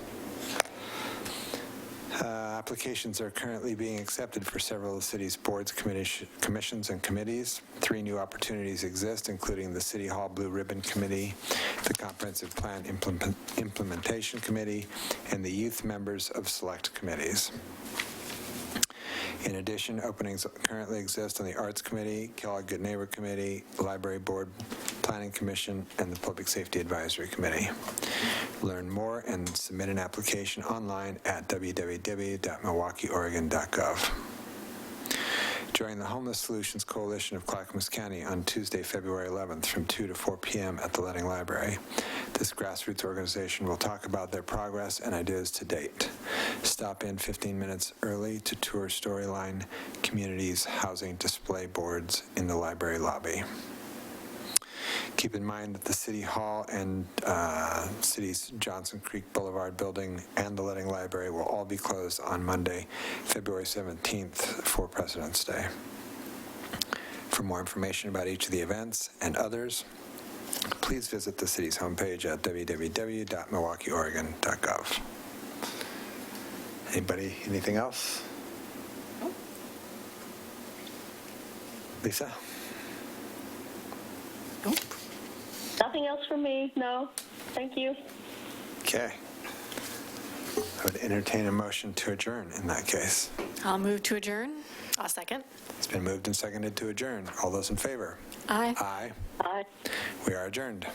Applications are currently being accepted for several of the city's boards, commissions, and committees. 3 new opportunities exist, including the City Hall Blue Ribbon Committee, the Comprehensive Plan Implementation Committee, and the youth members of select committees. In addition, openings currently exist on the Arts Committee, Kellogg Good Neighbor Committee, Library Board, Planning Commission, and the Public Safety Advisory Committee. Learn more and submit an application online at www.milwaukeeoregon.gov. Join the Homeless Solutions Coalition of Clackamas County on Tuesday, February 11th from 2 to 4 p.m. at the Leading Library. This grassroots organization will talk about their progress and ideas to date. Stop in 15 minutes early to tour Storyline Community's housing display boards in the library lobby. Keep in mind that the City Hall and City's Johnson Creek Boulevard building and the Leading Library will all be closed on Monday, February 17th for President's Day. For more information about each of the events and others, please visit the city's homepage at www.milwaukeeoregon.gov. Anybody, anything else? Lisa? Nope. Nothing else from me, no. Thank you. Okay. I would entertain a motion to adjourn in that case. I'll move to adjourn. I'll second. It's been moved and seconded to adjourn. All those in favor? Aye. Aye. Aye. We are adjourned.